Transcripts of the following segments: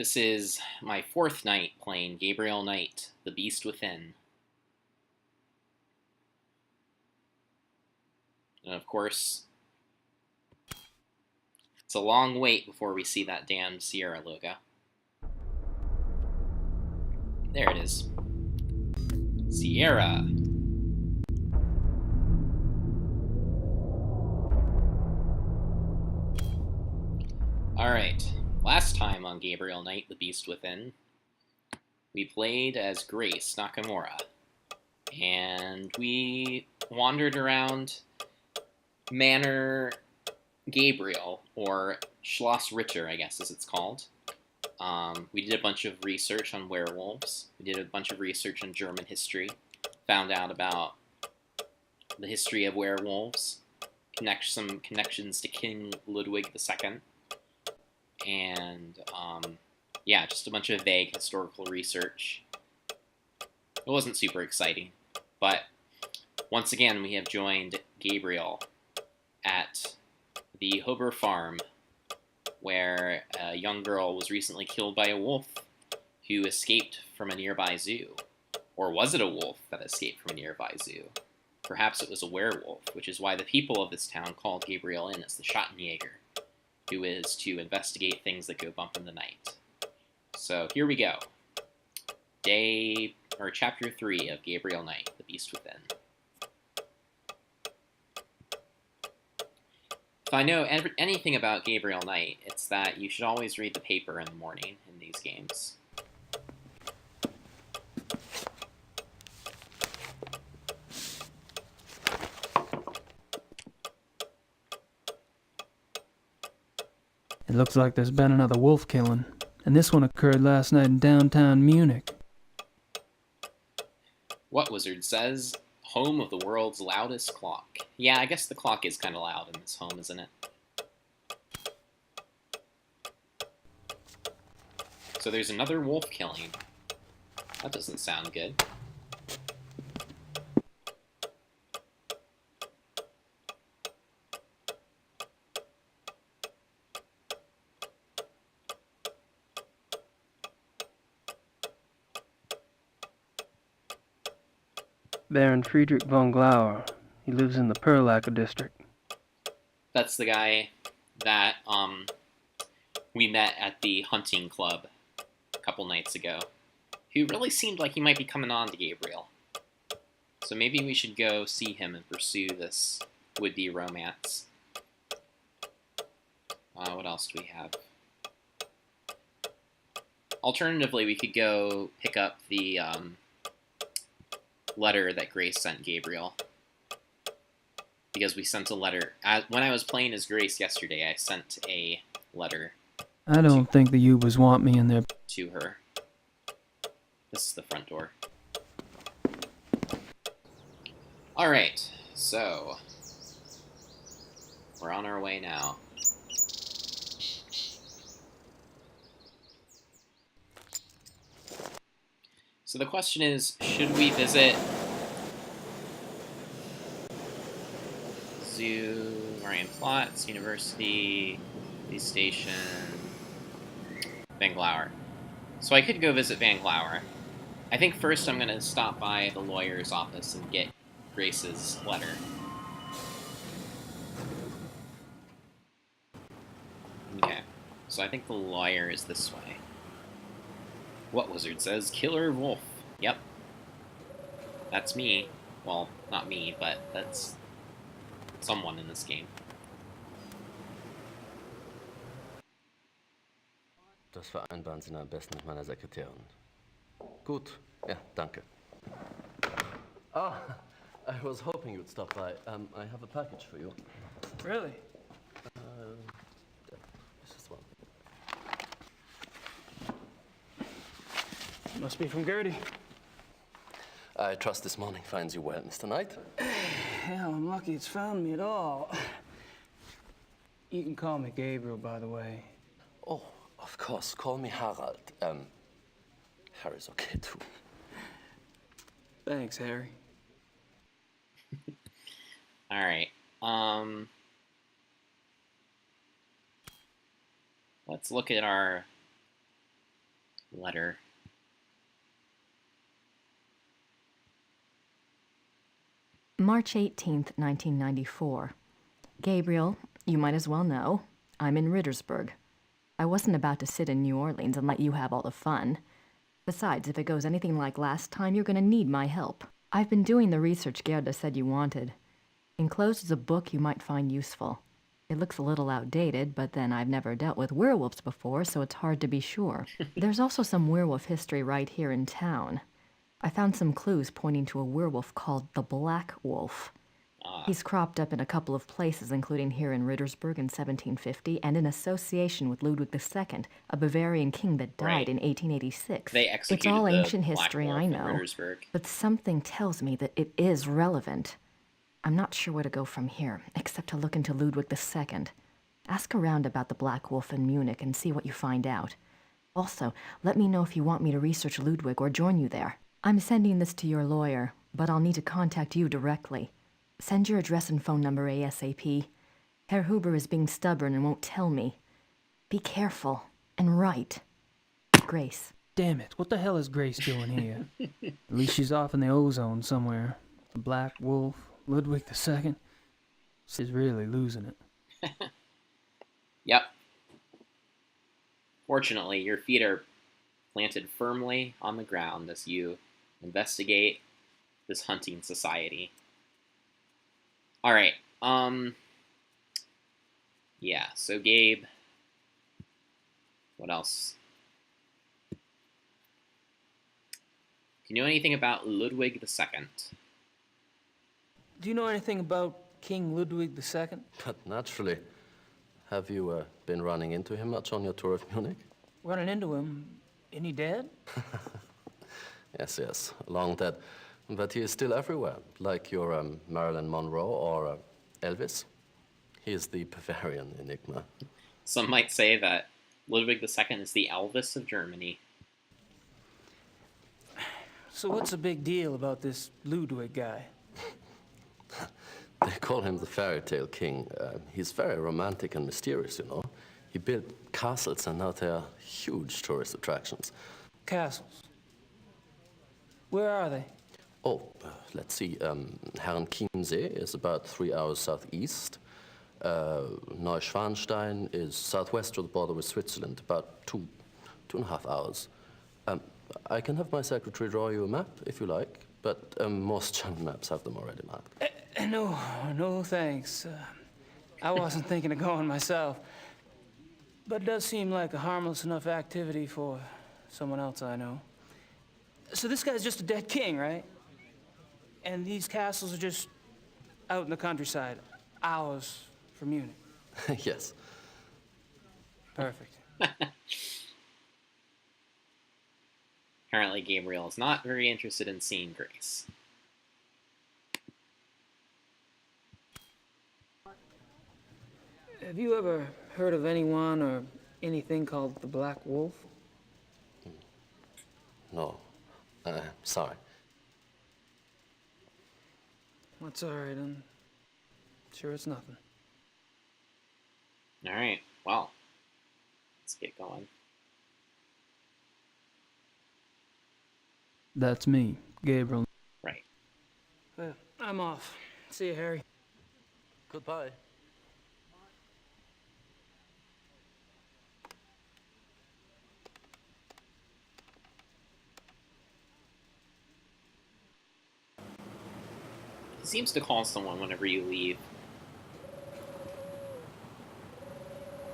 This is my fourth night playing Gabriel Knight, The Beast Within. And of course, it's a long wait before we see that damn Sierra logo. There it is. Sierra. Alright, last time on Gabriel Knight, The Beast Within, we played as Grace Nakamura, and we wandered around Manor Gabriel, or Schloss Ritter, I guess as it's called. We did a bunch of research on werewolves, we did a bunch of research on German history, found out about the history of werewolves, some connections to King Ludwig II, and yeah, just a bunch of vague historical research. It wasn't super exciting, but once again we have joined Gabriel at the Hober farm, where a young girl was recently killed by a wolf who escaped from a nearby zoo. Or was it a wolf that escaped from a nearby zoo? Perhaps it was a werewolf, which is why the people of this town called Gabriel in as the Schattenjäger, who is to investigate things that go bump in the night. So here we go. Chapter 3 of Gabriel Knight, The Beast Within. If I know anything about Gabriel Knight, it's that you should always read the paper in the morning in these games. It looks like there's been another wolf killing, and this one occurred last night in downtown Munich. What Wizard says, home of the world's loudest clock. Yeah, I guess the clock is kind of loud in this home, isn't it? So there's another wolf killing. That doesn't sound good. Baron Friedrich von Glauer. He lives in the Perlacker district. That's the guy that we met at the hunting club a couple nights ago, who really seemed like he might be coming on to Gabriel. So maybe we should go see him and pursue this would-be romance. What else do we have? Alternatively, we could go pick up the letter that Grace sent Gabriel. Because we sent a letter. When I was playing as Grace yesterday, I sent a letter. I don't think the Ubers want me in there. To her. This is the front door. Alright, so we're on our way now. So the question is, should we visit Zoo, Marienplatz, University, Police Station, Van Glauer? So I could go visit Van Glauer. I think first I'm going to stop by the lawyer's office and get Grace's letter. Okay, so I think the lawyer is this way. What Wizard says, Killer Wolf. Yep. That's me. Well, not me, but that's someone in this game. Das vereinbaren Sie am besten mit meiner Sekretärin. Gut, ja, danke. Ah, I was hoping you'd stop by. I have a package for you. Really? This is one. Must be from Gertie. I trust this morning finds you well, Mr. Knight. Hell, I'm lucky it's found me at all. You can call me Gabriel, by the way. Oh, of course. Call me Harald. Harry's okay too. Thanks, Harry. Alright, let's look at our letter. March 18th, 1994. Gabriel, you might as well know, I'm in Rittersburg. I wasn't about to sit in New Orleans and let you have all the fun. Besides, if it goes anything like last time, you're gonna need my help. I've been doing the research Gerda said you wanted. Enclosed is a book you might find useful. It looks a little outdated, but then I've never dealt with werewolves before, so it's hard to be sure. There's also some werewolf history right here in town. I found some clues pointing to a werewolf called the Black Wolf. He's cropped up in a couple of places, including here in Rittersburg in 1750, and in association with Ludwig II, a Bavarian king that died in 1886. They executed It's all the ancient Black history, Wolf I in know, Rittersburg. but something tells me that it is relevant. I'm not sure where to go from here, except to look into Ludwig II. Ask around about the Black Wolf in Munich and see what you find out. Also, let me know if you want me to research Ludwig or join you there. I'm sending this to your lawyer, but I'll need to contact you directly. Send your address and phone number ASAP. Herr Huber is being stubborn and won't tell me. Be careful and write. Grace. Damn it, what the hell is Grace doing here? At least she's off in the ozone somewhere. The Black Wolf, Ludwig II. She's really losing it. Yep. Fortunately, your feet are planted firmly on the ground as you investigate this hunting society. All right. Yeah, so Gabe, what else? Do you know anything about Ludwig II? Do you know anything about King Ludwig II? But naturally. Have you been running into him much on your tour of Munich? Running into him? Isn't he dead? Yes, long dead. But he is still everywhere, like your Marilyn Monroe or Elvis. He is the Bavarian enigma. Some might say that Ludwig II is the Elvis of Germany. So what's the big deal about this Ludwig guy? They call him the fairy tale king. He's very romantic and mysterious, you know. He built castles, and now they are huge tourist attractions. Castles? Where are they? Oh, let's see. Herrenchiemsee is about 3 hours southeast. Neuschwanstein is southwest to the border with Switzerland, about 2.5 hours. I can have my secretary draw you a map, if you like, but most German maps have them already marked. No thanks. I wasn't thinking of going myself. But it does seem like a harmless enough activity for someone else I know. So this guy's just a dead king, right? And these castles are just out in the countryside, hours from Munich. Yes. Perfect. Apparently Gabriel is not very interested in seeing Grace. Have you ever heard of anyone or anything called the Black Wolf? No. Sorry. That's all right, I'm sure it's nothing. All right, well, let's get going. That's me, Gabriel. Right. Well, I'm off. See you, Harry. Goodbye. He seems to call someone whenever you leave.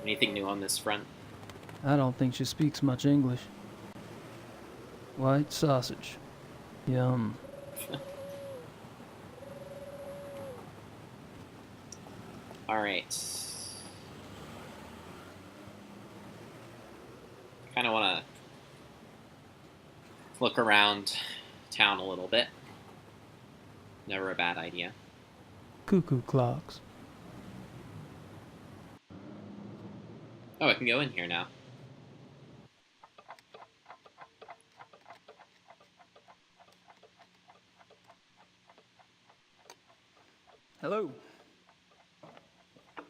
Anything new on this front? I don't think she speaks much English. White sausage. Yum. All right. Kind of want to look around town a little bit. Never a bad idea. Cuckoo clocks. Oh, I can go in here now. Hello.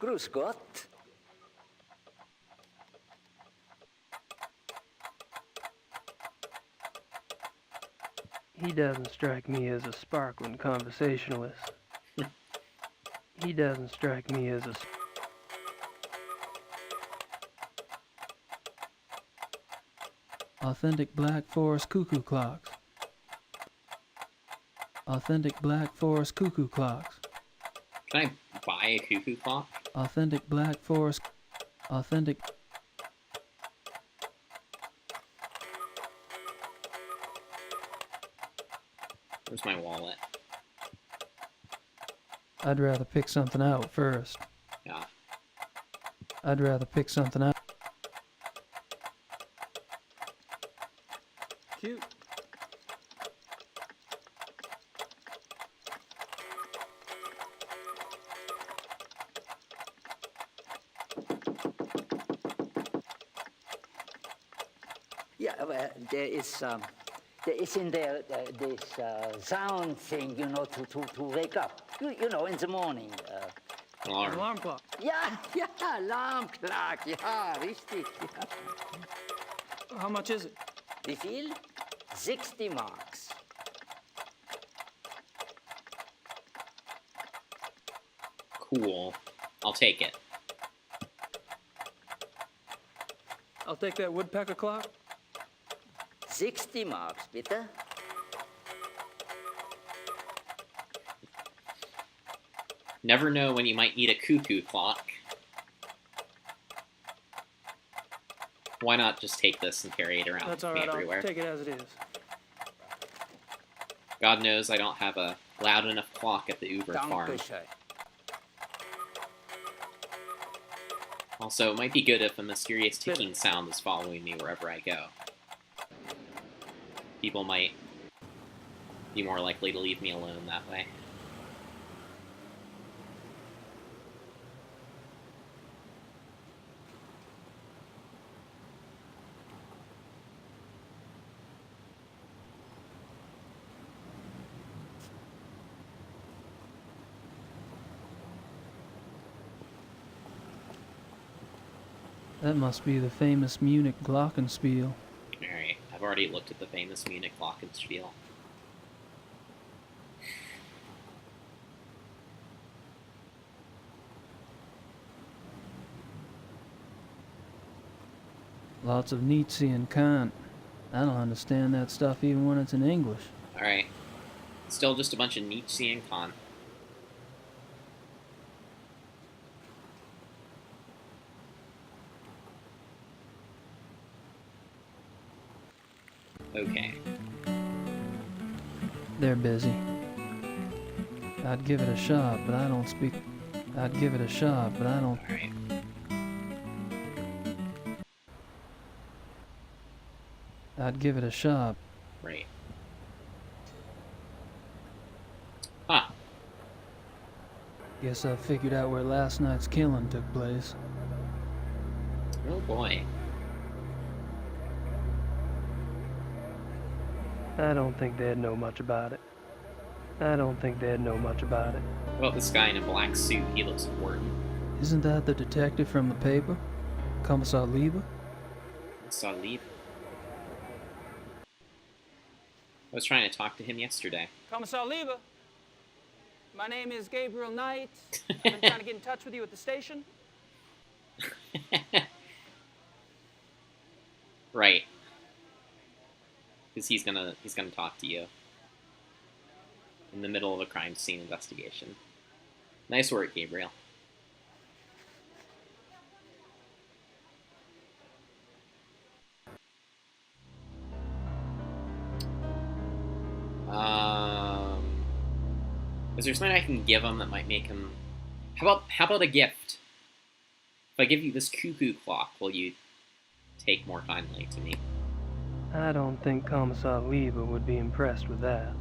Grüß Gott. He doesn't strike me as a sparkling conversationalist. He doesn't strike me as a... Authentic Black Forest cuckoo clocks. Authentic Black Forest cuckoo clocks. Can I buy a cuckoo clock? Authentic Black Forest... Authentic... Where's my wallet? I'd rather pick something out first. Yeah. I'd rather pick something out. Cute. Yeah, well, there is in there this sound thing, you know, to wake up. You know, in the morning. Alarm. Alarm clock. Yeah, alarm clock. Yeah, richtig. Yeah. How much is it? Wie viel? 60 marks. Cool. I'll take it. I'll take that woodpecker clock. 60 marks, bitte. Never know when you might need a cuckoo clock. Why not just take this and carry it around That's with all me right. everywhere? I'll take it as it is. God knows I don't have a loud enough clock at the Uber farm. Dankeschön. Also, it might be good if a mysterious ticking sound is following me wherever I go. People might be more likely to leave me alone that way. That must be the famous Munich glockenspiel. Alright, I've already looked at the famous Munich Glockenspiel. Lots of Nietzsche and Kant. I don't understand that stuff even when it's in English. Alright. Still just a bunch of Nietzsche and Kant. Okay. They're busy. I'd give it a shot, but I don't speak. I'd give it a shot, but I don't. Alright. I'd give it a shot. Right. Huh. Guess I figured out where last night's killing took place. Oh boy. I don't think they'd know much about it. I don't think they'd know much about it. What about this guy in a black suit? He looks important. Isn't that the detective from the paper? Commissar Lieber? I saw leave. I was trying to talk to him yesterday. Commissar Lieber. My name is Gabriel Knight. I've been trying to get in touch with you at the station. Right. Because he's gonna talk to you in the middle of a crime scene investigation. Nice work, Gabriel. Is there something I can give him that might make him? How about a gift? If I give you this cuckoo clock, will you take more kindly to me? I don't think Commissar Lieber would be impressed with that.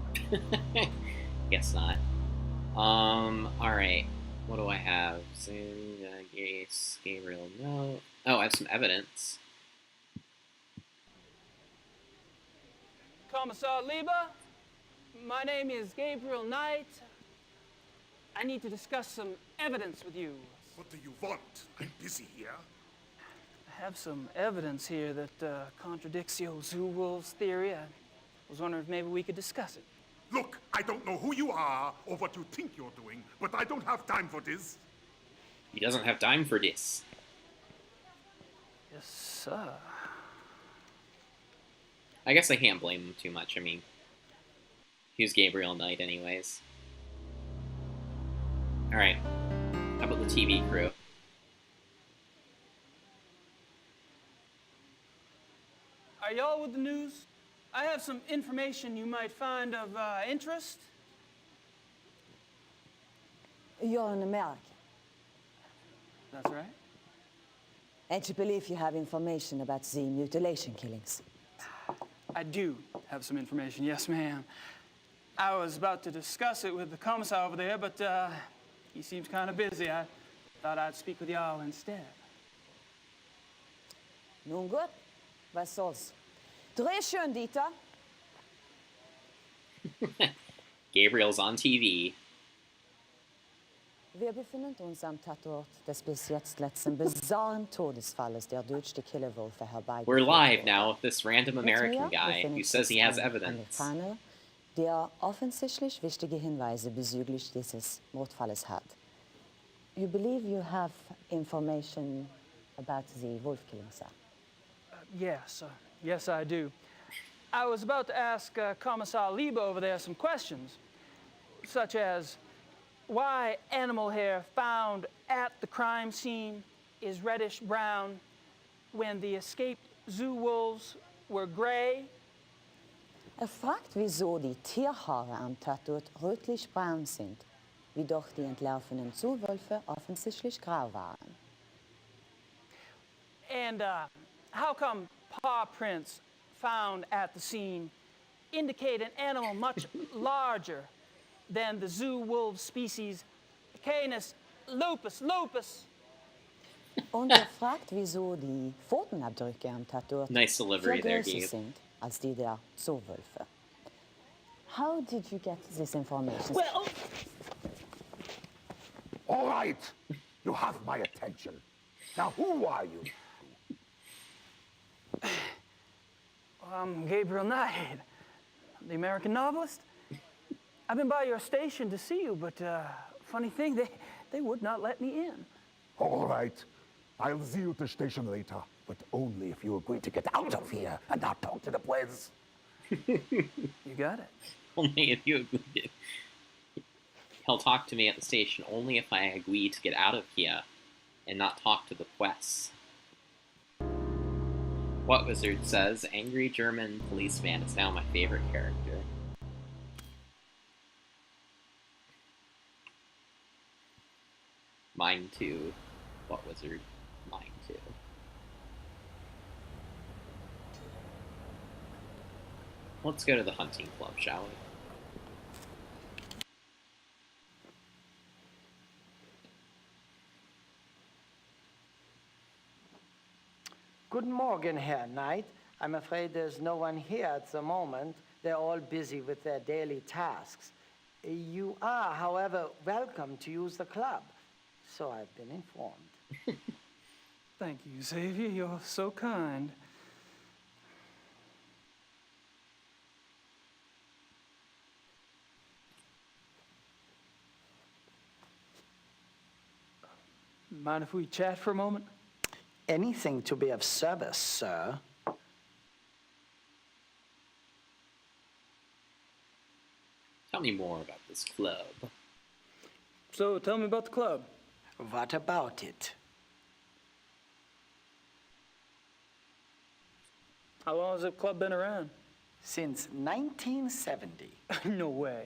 Guess not. Alright. What do I have? Gace, Gabriel, no. Oh, I have some evidence. Commissar Lieber, my name is Gabriel Knight. I need to discuss some evidence with you. What do you want? I'm busy here. I have some evidence here that contradicts the old zoo wolves theory. Was wondering if maybe we could discuss it. Look, I don't know who you are or what you think you're doing, but I don't have time for this. He doesn't have time for this. Yes, sir. I guess I can't blame him too much. I mean, he was Gabriel Knight anyways. Alright. How about the TV crew? Are y'all with the news? I have some information you might find of interest. You're an American, That's right. and you believe you have information about the mutilation killings. I do have some information, yes, ma'am. I was about to discuss it with the commissar over there, but he seems kind of busy. I thought I'd speak with y'all instead. Nun gut, was soll's. Dreh schön, Dieter. Gabriel's on TV. Wir befinden uns am Tatort des bis jetzt letzten bizarren Todesfalles der durch die Killerwölfe herbeigeführt We're live wurde. now with this random American Mit mir guy who befindet says he sich has ein evidence. Amerikaner, der offensichtlich wichtige Hinweise bezüglich dieses Mordfalles hat. You believe you have information about the wolf killing, sir? Yes, I do. I was about to ask Commissar Liebe over there some questions, such as why animal hair found at the crime scene is reddish-brown when the escaped zoo wolves were gray. Fragt, wieso die Tierhaare am Tatort rötlich-braun sind, wie doch die entlaufenen Zuwölfe offensichtlich grau waren. And how come paw prints found at the scene indicate an animal much larger than the zoo wolf species Canis lupus lupus? Und fragt, wieso die Pfotenabdrücke am Tatort Nice delivery viel there, größer Gabe. sind als die der Zoowölfe. How did you get this information? Well, All right, you have my attention. Now, who are you? I'm Gabriel Knight, the American novelist. I've been by your station to see you, but funny thing, they would not let me in. All right, I'll see you at the station later, but only if you agree to get out of here and not talk to the boys. You got it. Only if you agree. He'll talk to me at the station only if I agree to get out of here and not talk to the quests. What Wizard says, angry German policeman is now my favorite character. Mine too. What Wizard? Mine too. Let's go to the hunting club, shall we? Guten Morgen, Herr Knight. I'm afraid there's no one here at the moment. They're all busy with their daily tasks. You are, however, welcome to use the club. So I've been informed. Thank you, Xavier. You're so kind. Mind if we chat for a moment? Anything to be of service, sir. Tell me more about this club. So tell me about the club. What about it? How long has the club been around? Since 1970. No way.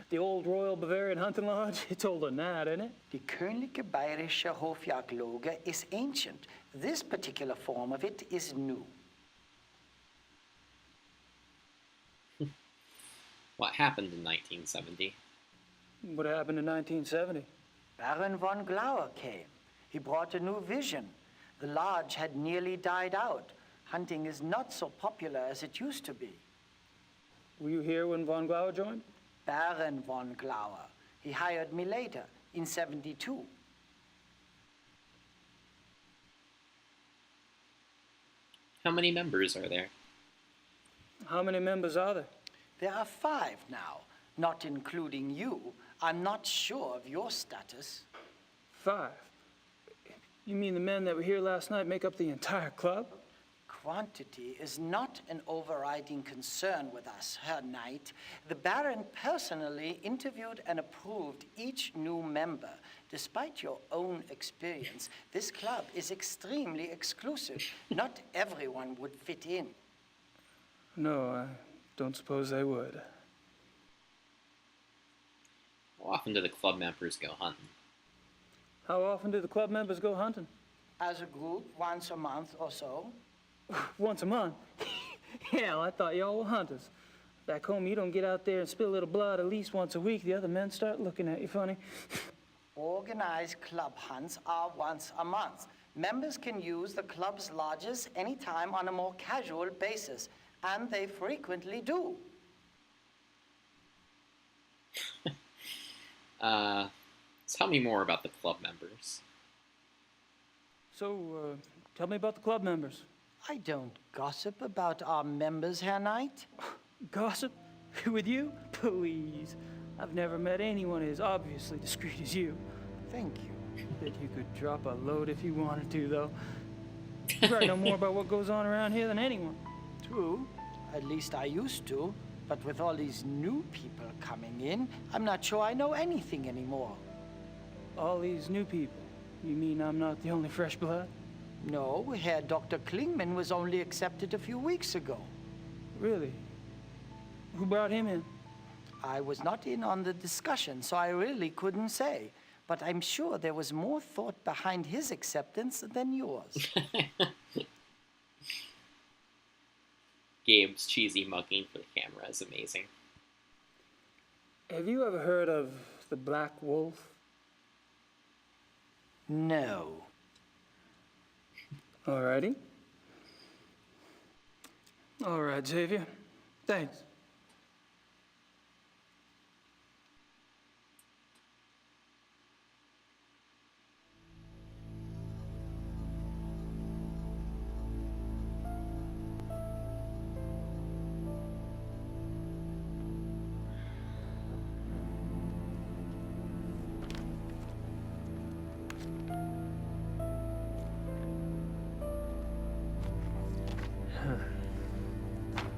The old Royal Bavarian Hunting Lodge? It's older than that, isn't it? Die Königliche Bayerische Hofjagdloge is ancient. This particular form of it is new. What happened in 1970? What happened in 1970? Baron von Glauer came. He brought a new vision. The lodge had nearly died out. Hunting is not so popular as it used to be. Were you here when von Glauer joined? Baron von Glauer. He hired me later, in 72. How many members are there? How many members are there? There are 5 now, not including you. I'm not sure of your status. 5? You mean the men that were here last night make up the entire club? Quantity is not an overriding concern with us, Herr Knight. The Baron personally interviewed and approved each new member. Despite your own experience, this club is extremely exclusive. Not everyone would fit in. No, I don't suppose they would. How often do the club members go hunting? How often do the club members go hunting? As a group, once a month or so. Once a month? Hell, I thought y'all were hunters. Back home, you don't get out there and spill a little blood at least once a week. The other men start looking at you funny. Organized club hunts are once a month. Members can use the club's lodges anytime on a more casual basis, and they frequently do. Tell me more about the club members. So, tell me about the club members. I don't gossip about our members, Herr Knight. Gossip? With you? Please. I've never met anyone as obviously discreet as you. Thank you. Bet you could drop a load if you wanted to, though. You probably know more about what goes on around here than anyone. True. At least I used to. But with all these new people coming in, I'm not sure I know anything anymore. All these new people? You mean I'm not the only fresh blood? No, Herr Dr. Klingman was only accepted a few weeks ago. Really? Who brought him in? I was not in on the discussion, so I really couldn't say. But I'm sure there was more thought behind his acceptance than yours. Gabe's cheesy mugging for the camera is amazing. Have you ever heard of the Black Wolf? No. Alrighty. All right, Xavier. Thanks.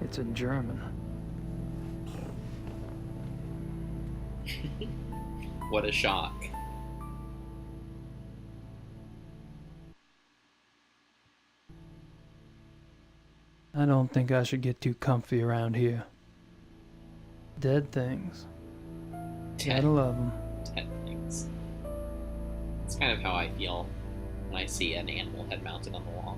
It's in German. What a shock. I don't think I should get too comfy around here. Dead things. Gotta love them. Dead things. It's kind of how I feel when I see an animal head mounted on the wall.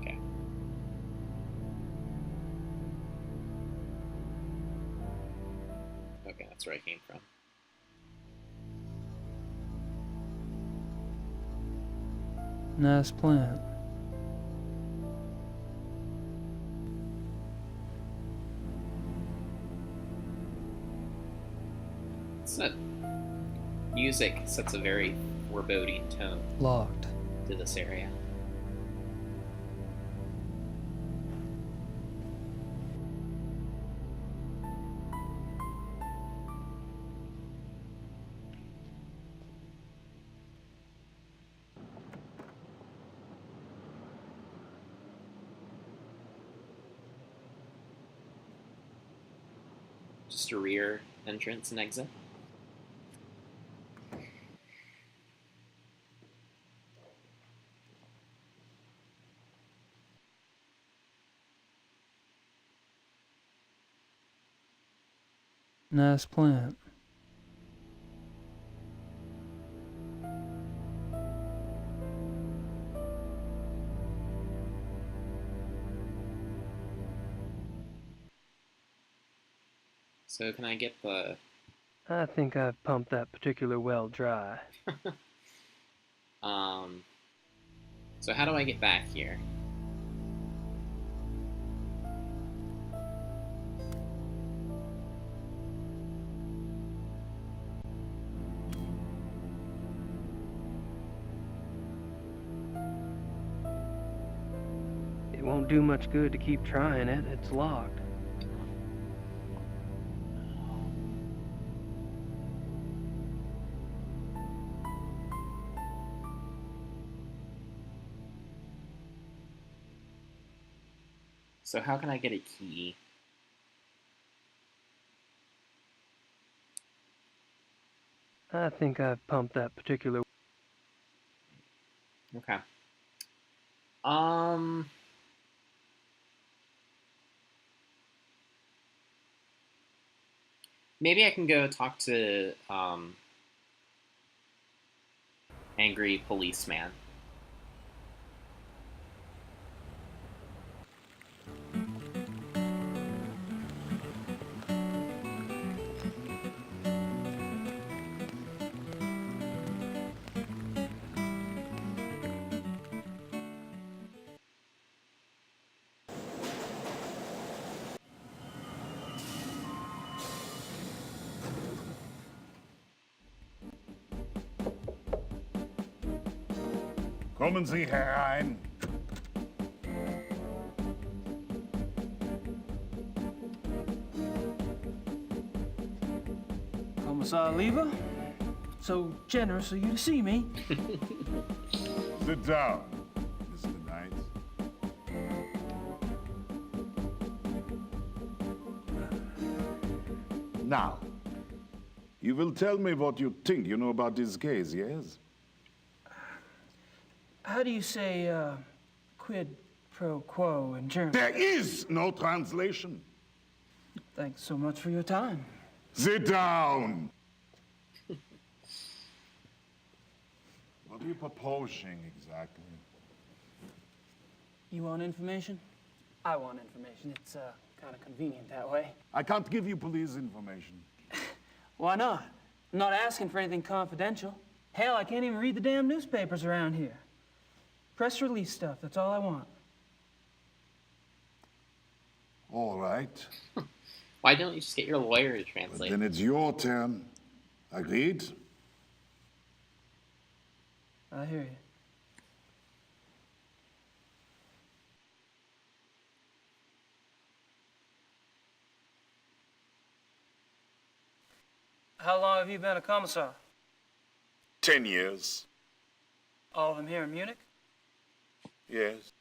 Okay. Okay, that's where I came from. Nice plant. Music sets a very foreboding tone Locked. to this area. Just a rear entrance and exit. Nice plant. So can I get the... I think I've pumped that particular well dry. So how do I get back here? Won't do much good to keep trying it. It's locked. So how can I get a key? I think I've pumped that particular... Okay. Maybe I can go talk to, angry policeman. Kommen Sie herein. Commissar Lever? So generous of you to see me. Sit down, Mr. Knight. Now, you will tell me what you think you know about this case, yes? How do you say, quid pro quo in German? There is no translation. Thanks so much for your time. Sit down. What are you proposing exactly? You want information? I want information. It's, kind of convenient that way. I can't give you police information. Why not? I'm not asking for anything confidential. Hell, I can't even read the damn newspapers around here. Press release stuff, that's all I want. All right. Why don't you just get your lawyer to But translate? then it's your turn. Agreed? I hear you. How long have you been a commissar? 10 years. All of them here in Munich? Yes.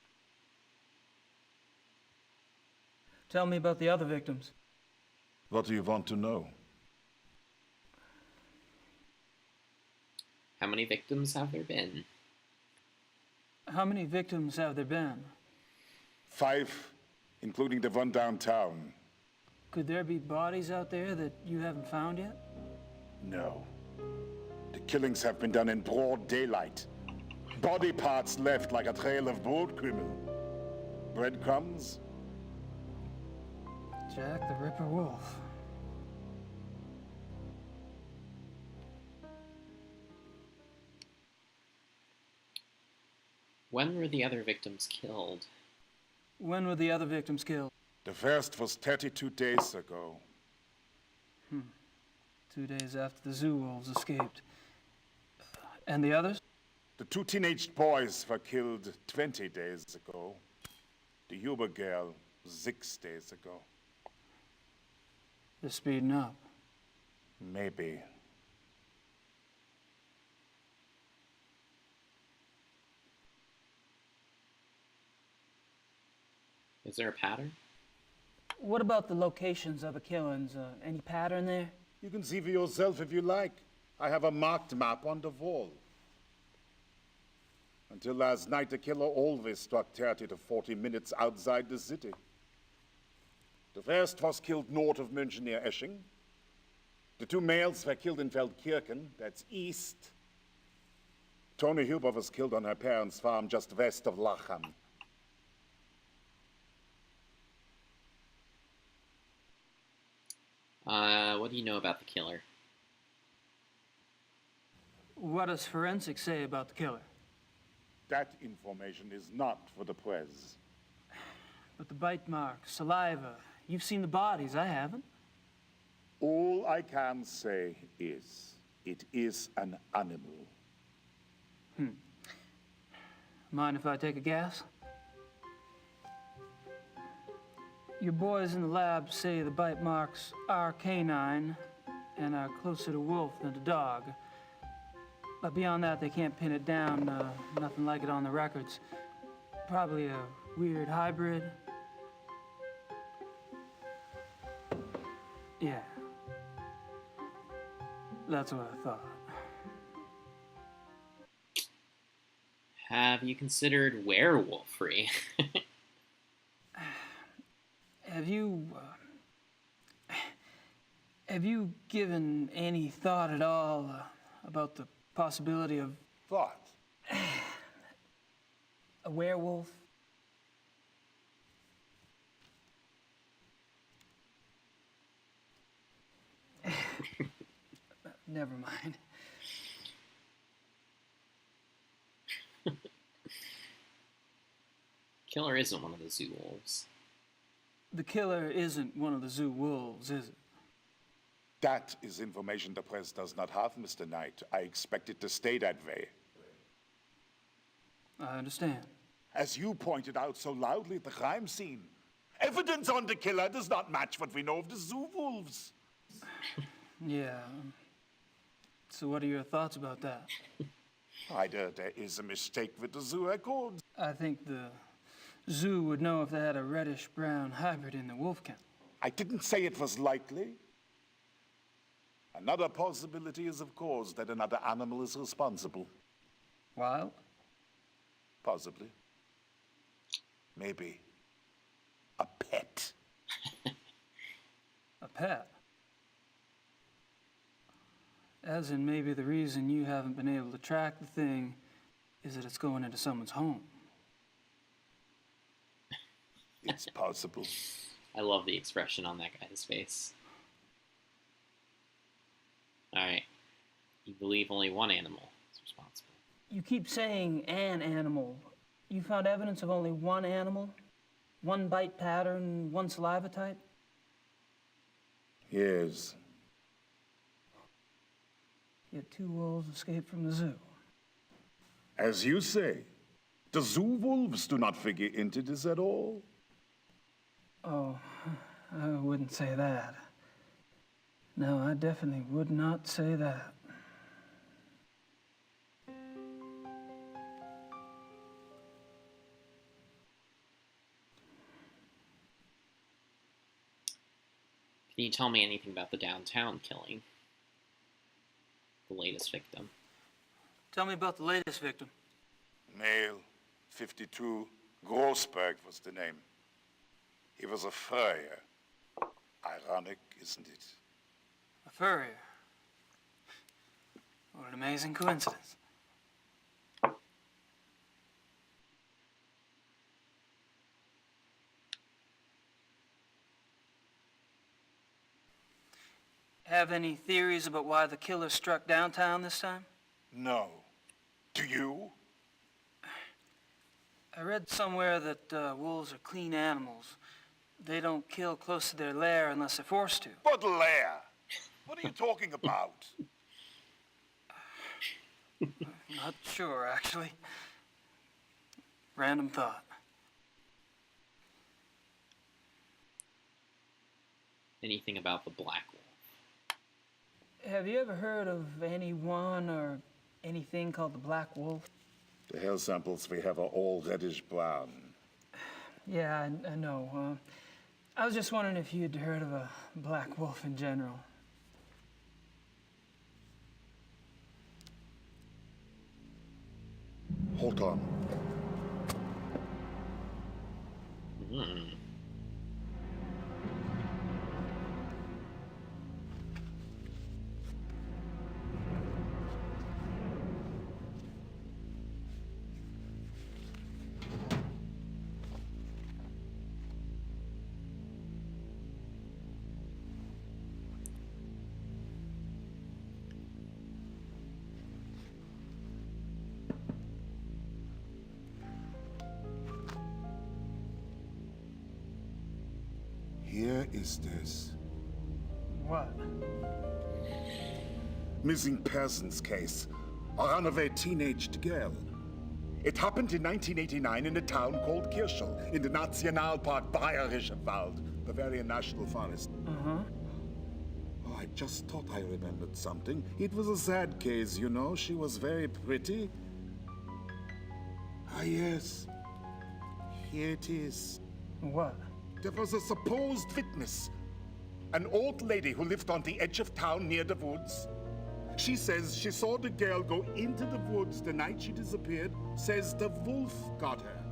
Tell me about the other victims. What do you want to know? How many victims have there been? How many victims have there been? 5, including the one downtown. Could there be bodies out there that you haven't found yet? No. The killings have been done in broad daylight. Body parts left like a trail of boat criminal. Breadcrumbs? Jack the Ripper Wolf. When were the other victims killed? When were the other victims killed? The first was 32 days ago. 2 days after the zoo wolves escaped. And the others? The 2 teenage boys were killed 20 days ago. The Huber girl 6 days ago. They're speeding up. Maybe. Is there a pattern? What about the locations of the killings? Any pattern there? You can see for yourself if you like. I have a marked map on the wall. Until last night, the killer always struck 30 to 40 minutes outside the city. The first was killed north of München near Esching. The 2 males were killed in Feldkirchen, that's east. Tony Huber was killed on her parents' farm just west of Lachem. What do you know about the killer? What does forensics say about the killer? That information is not for the press. But the bite marks, saliva, you've seen the bodies, I haven't. All I can say is, it is an animal. Mind if I take a guess? Your boys in the lab say the bite marks are canine and are closer to wolf than to dog. But beyond that, they can't pin it down. Nothing like it on the records. Probably a weird hybrid. Yeah. That's what I thought. Have you considered werewolfery? Have you given any thought at all about the possibility of What? a werewolf? Never mind. Killer isn't one of the zoo wolves. The killer isn't one of the zoo wolves, is it? That is information the press does not have, Mr. Knight. I expect it to stay that way. I understand. As you pointed out so loudly at the crime scene, evidence on the killer does not match what we know of the zoo wolves. Yeah. So what are your thoughts about that? Either there is a mistake with the zoo records. I think the zoo would know if they had a reddish-brown hybrid in the wolf kennel. I didn't say it was likely. Another possibility is, of course, that another animal is responsible. Wild? Possibly. Maybe. A pet. A pet? As in, maybe the reason you haven't been able to track the thing is that it's going into someone's home. It's possible. I love the expression on that guy's face. Alright. You believe only one animal is responsible. You keep saying an animal. You found evidence of only one animal? One bite pattern, one saliva type? Yes. Yet 2 wolves escaped from the zoo. As you say, the zoo wolves do not figure into this at all. Oh, I wouldn't say that. No, I definitely would not say that. Can you tell me anything about the downtown killing? The latest victim. Tell me about the latest victim. Male, 52, Grossberg was the name. He was a furrier. Ironic, isn't it? A furrier. What an amazing coincidence. Have any theories about why the killer struck downtown this time? No. Do you? I read somewhere that wolves are clean animals. They don't kill close to their lair unless they're forced to. What lair? What are you talking about? Not sure, actually. Random thought. Anything about the black wolf? Have you ever heard of anyone or anything called the black wolf? The hair samples we have are all reddish brown. Yeah, I know. I was just wondering if you'd heard of a black wolf in general. Hold on. Hmm. Here is this. What? Missing persons case. A runaway teenaged girl. It happened in 1989 in a town called Kirschel, in the Nationalpark Bayerischer Wald, Bavarian National Forest. Uh-huh. Oh, I just thought I remembered something. It was a sad case, you know. She was very pretty. Ah, yes. Here it is. What? There was a supposed witness. An old lady who lived on the edge of town near the woods. She says she saw the girl go into the woods the night she disappeared. Says the wolf got her.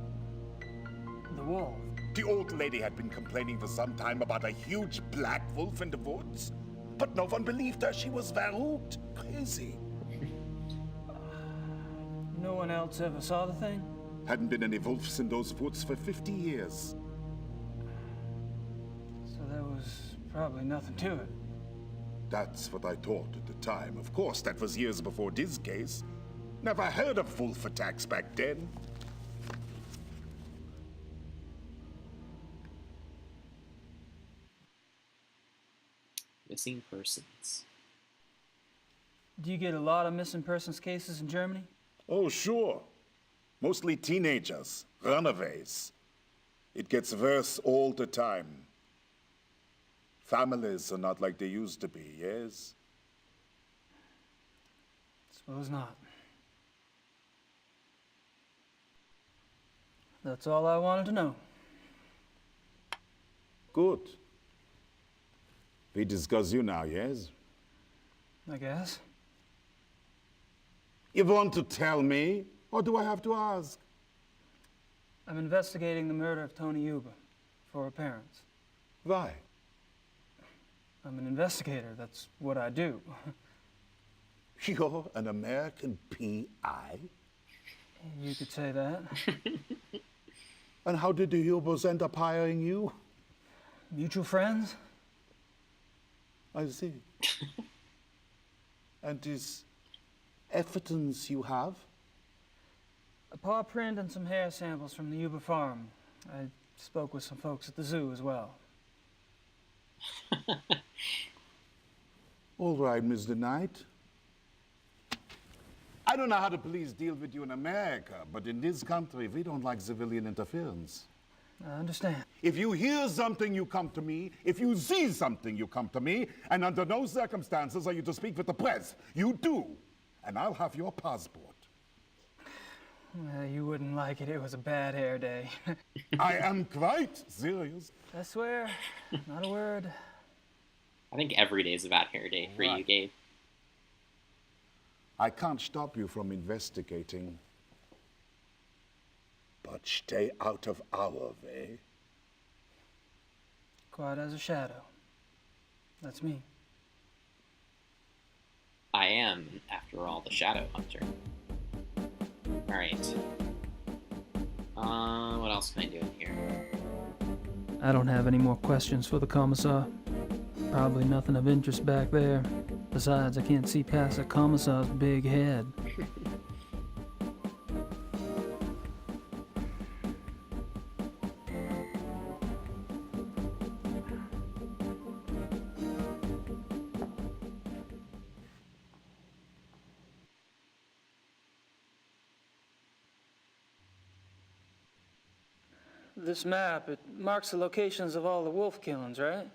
The wolf? The old lady had been complaining for some time about a huge black wolf in the woods. But no one believed her. She was verrückt. Crazy. No one else ever saw the thing? Hadn't been any wolves in those woods for 50 years. So there was probably nothing to it. That's what I thought at the time. Of course, that was years before this case. Never heard of wolf attacks back then. Missing persons. Do you get a lot of missing persons cases in Germany? Oh, sure. Mostly teenagers, runaways. It gets worse all the time. Families are not like they used to be, yes? Suppose not. That's all I wanted to know. Good. We discuss you now, yes? I guess. You want to tell me, or do I have to ask? I'm investigating the murder of Tony Yuba for her parents. Why? I'm an investigator. That's what I do. You're an American P.I.? You could say that. And how did the Hubers end up hiring you? Mutual friends? I see. And this evidence you have? A paw print and some hair samples from the Yuba farm. I spoke with some folks at the zoo as well. All right, Mr. Knight. I don't know how the police deal with you in America, but in this country, we don't like civilian interference. I understand. If you hear something, you come to me. If you see something, you come to me. And under no circumstances are you to speak with the press. You do. And I'll have your passport. You wouldn't like it. It was a bad hair day. I am quite serious. I swear, not a word. I think every day is a bad hair day for you, Gabe. I can't stop you from investigating. But stay out of our way. Quiet as a shadow. That's me. I am, after all, the Shadow Hunter. Alright. What else can I do in here? I don't have any more questions for the commissar. Probably nothing of interest back there. Besides, I can't see past the commissar's big head. This map, it marks the locations of all the wolf killings, right?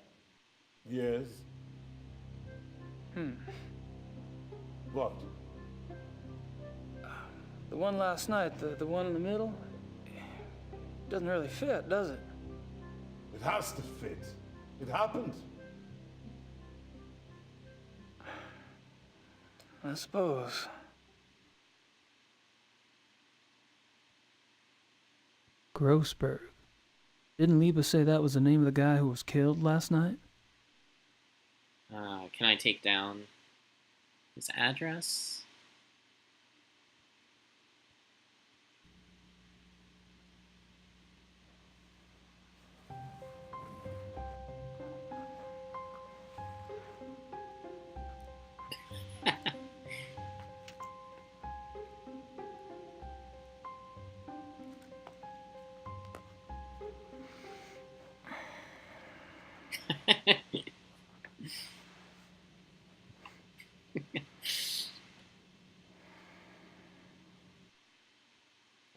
Yes. What? The one last night, the one in the middle, doesn't really fit, does it? It has to fit. It happened. I suppose. Grossberg. Didn't Liebe say that was the name of the guy who was killed last night? Can I take down his address?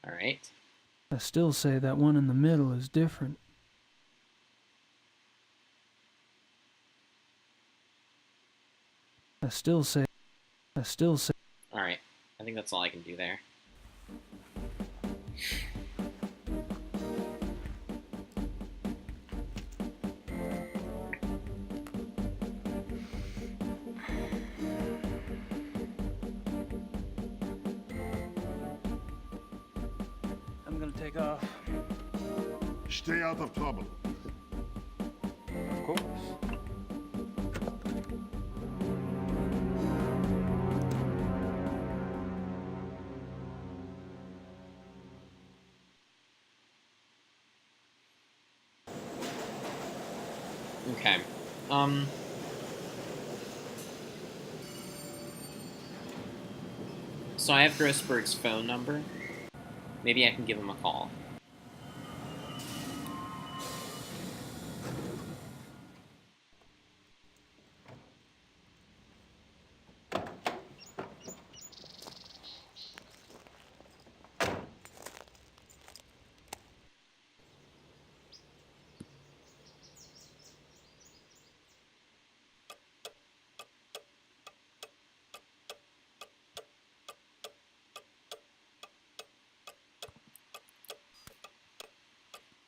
All right. I still say that one in the middle is different. I still say. All right. I think that's all I can do there. I'm gonna take off. Stay out of trouble. Of course. Okay. So I have Grossberg's phone number. Maybe I can give him a call.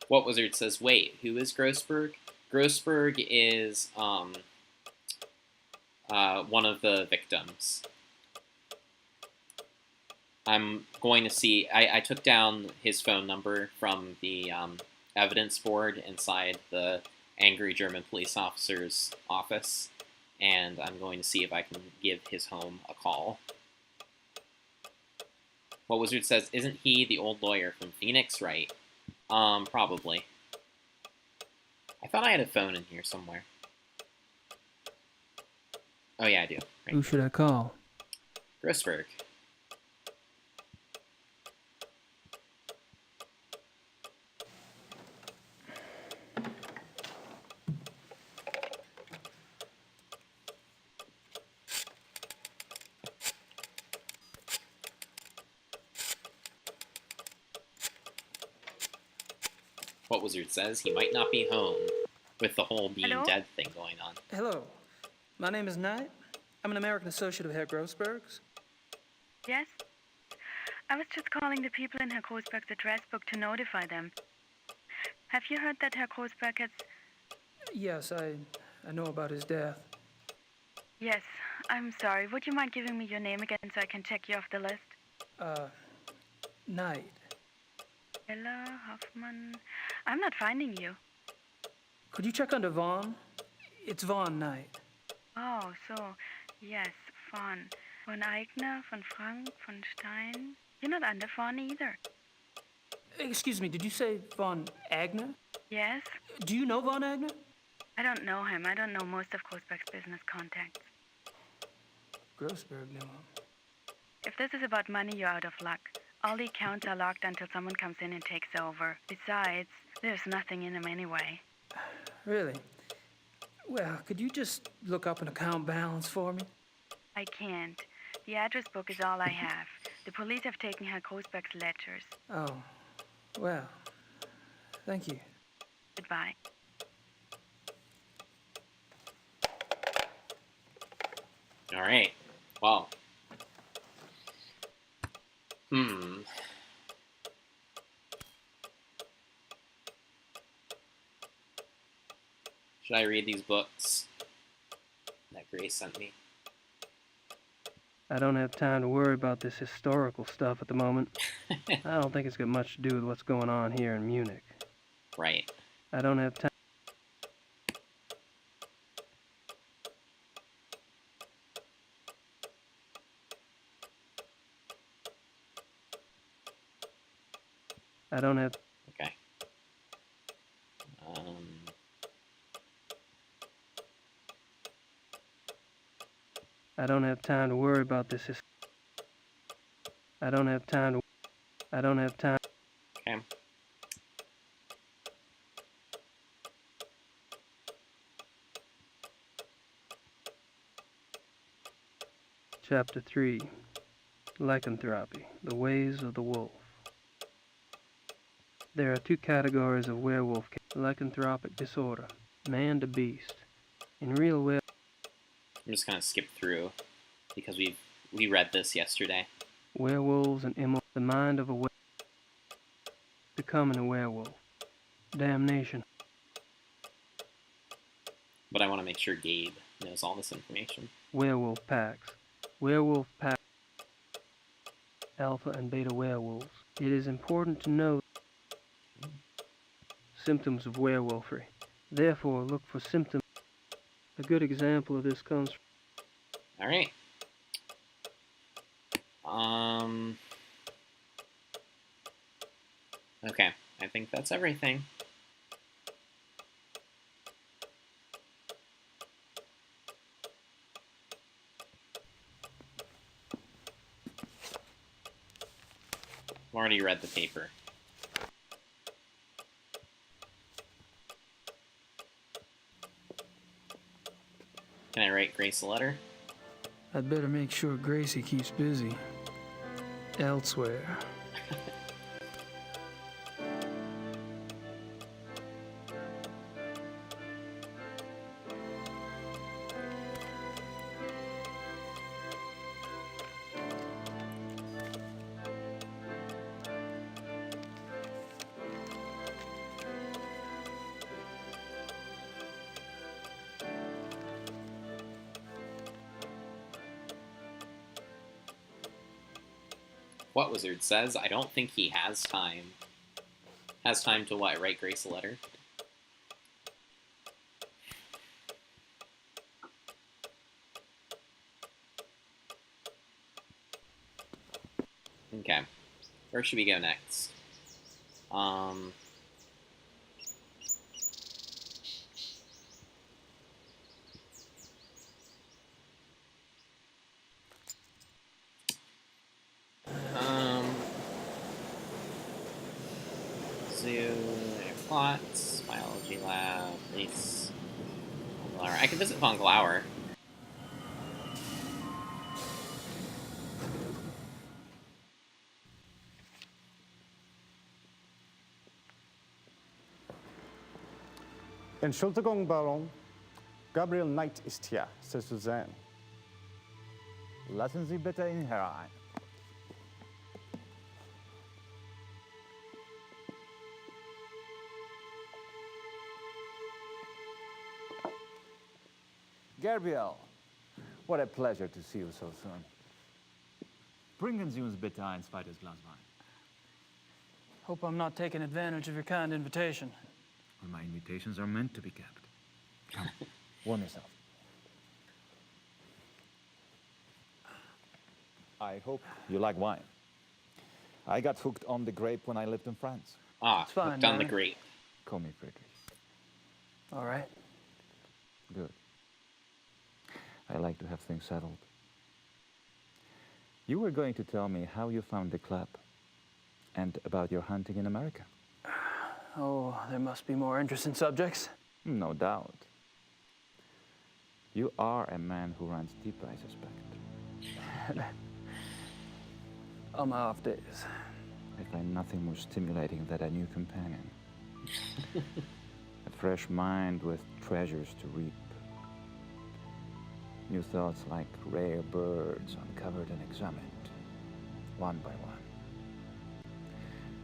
What Wizard says, wait, who is Grossberg? Grossberg is one of the victims. I'm going to see. I took down his phone number from the evidence board inside the angry German police officer's office, and I'm going to see if I can give his home a call. What Wizard says, isn't he the old lawyer from Phoenix, right? Probably. I thought I had a phone in here somewhere. Oh yeah, I do. Right. Who should I call? Grossberg. What Wizard says, he might not be home, with the whole being Hello? dead thing going on. Hello. My name is Knight. I'm an American associate of Herr Grossberg's. Yes? I was just calling the people in Herr Grossberg's address book to notify them. Have you heard that Herr Grossberg has... Yes, I know about his death. Yes, I'm sorry. Would you mind giving me your name again so I can check you off the list? Knight. Ella Hoffman... I'm not finding you. Could you check under Vaughn? It's Vaughn Knight. Oh, so... Yes, Von. Von Eigner, von Frank, von Stein... You're not under Vaughn either. Excuse me, did you say Von Agner? Yes? Do you know Von Agner? I don't know him. I don't know most of Grossberg's business contacts. Grossberg knew him. If this is about money, you're out of luck. All the accounts are locked until someone comes in and takes over. Besides, there's nothing in them anyway. Really? Well, could you just look up an account balance for me? I can't. The address book is all I have. The police have taken Herr Grossberg's ledgers. Oh, well, thank you. Goodbye. All right. Well. Should I read these books that Grace sent me? I don't have time to worry about this historical stuff at the moment. I don't think it's got much to do with what's going on here in Munich. Right. I don't have time. I don't have... Okay. I don't have time to worry about this. I don't have time to... I don't have time... Okay. Chapter 3. Lycanthropy, the ways of the wolf. There are two categories of werewolf: lycanthropic disorder, man to beast. In real werewolf, I'm just gonna skip through because we read this yesterday. werewolves and the mind of a becoming a werewolf. Damnation. But I want to make sure Gabe knows all this information. Werewolf packs. Werewolf packs. Alpha and beta werewolves. It is important to know symptoms of werewolfery. Therefore, look for symptoms. A good example of this comes from... All right. Okay, I think that's everything. I've already read the paper. Can I write Grace a letter? I'd better make sure Gracie keeps busy. Elsewhere. What Wizard says, I don't think he has time. Has time to what? Write Grace a letter? Okay. Where should we go next? Zoo, plots, biology lab, police, Von Glauer. I could visit Von Glauer. Entschuldigung, Baron. Gabriel Knight ist hier, Sie zu sehen. Lassen Sie bitte ihn herein. Gabriel, what a pleasure to see you so soon. Bringen Sie uns bitte ein zweites Glas Wein. Hope I'm not taking advantage of your kind invitation. Well, my invitations are meant to be kept. Come, warm yourself. I hope you like wine. I got hooked on the grape when I lived in France. Ah, It's fine, hooked on the Darren. grape. Call me Friedrich. All right. Good. I like to have things settled. You were going to tell me how you found the club and about your hunting in America. Oh, there must be more interesting subjects. No doubt. You are a man who runs deep, I suspect. On my off days. I find nothing more stimulating than a new companion. A fresh mind with treasures to reap. New thoughts like rare birds uncovered and examined, one by one.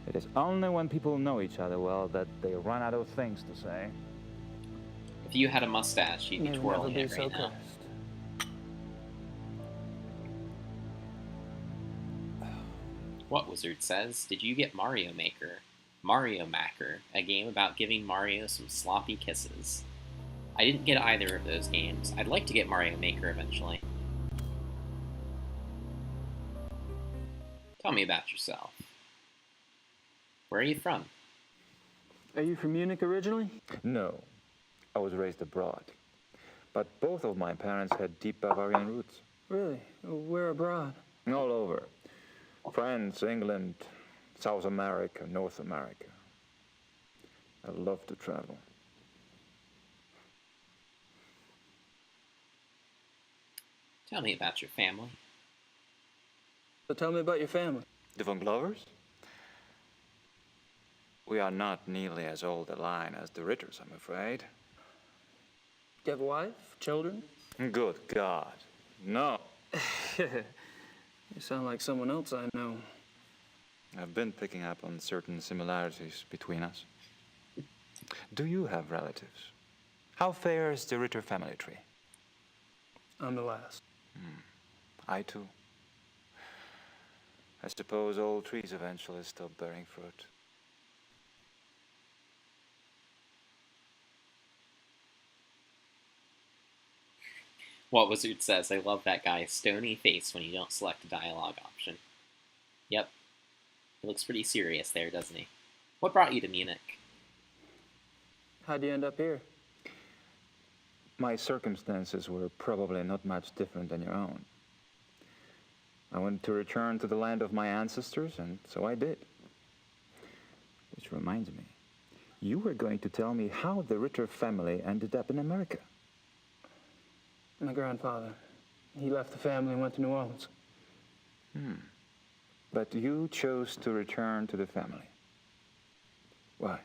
It is only when people know each other well that they run out of things to say. If you had a mustache, you'd be You'll twirling never it be so right now. cursed. What Wizard says, did you get Mario Maker? Mario Maker, a game about giving Mario some sloppy kisses. I didn't get either of those games. I'd like to get Mario Maker eventually. Tell me about yourself. Where are you from? Are you from Munich originally? No, I was raised abroad. But both of my parents had deep Bavarian roots. Really? Where abroad? All over. France, England, South America, North America. I love to travel. Tell me about your family. So tell me about your family. The Von Glovers? We are not nearly as old a line as the Ritters, I'm afraid. You have a wife? Children? Good God. No. You sound like someone else I know. I've been picking up on certain similarities between us. Do you have relatives? How fares the Ritter family tree? I'm the last. I too. I suppose all trees eventually stop bearing fruit. What Wizard says, I love that guy's stony face when you don't select a dialogue option. Yep. He looks pretty serious there, doesn't he? What brought you to Munich? How'd you end up here? My circumstances were probably not much different than your own. I wanted to return to the land of my ancestors, and so I did. Which reminds me, you were going to tell me how the Ritter family ended up in America. My grandfather. He left the family and went to New Orleans. But you chose to return to the family. Why?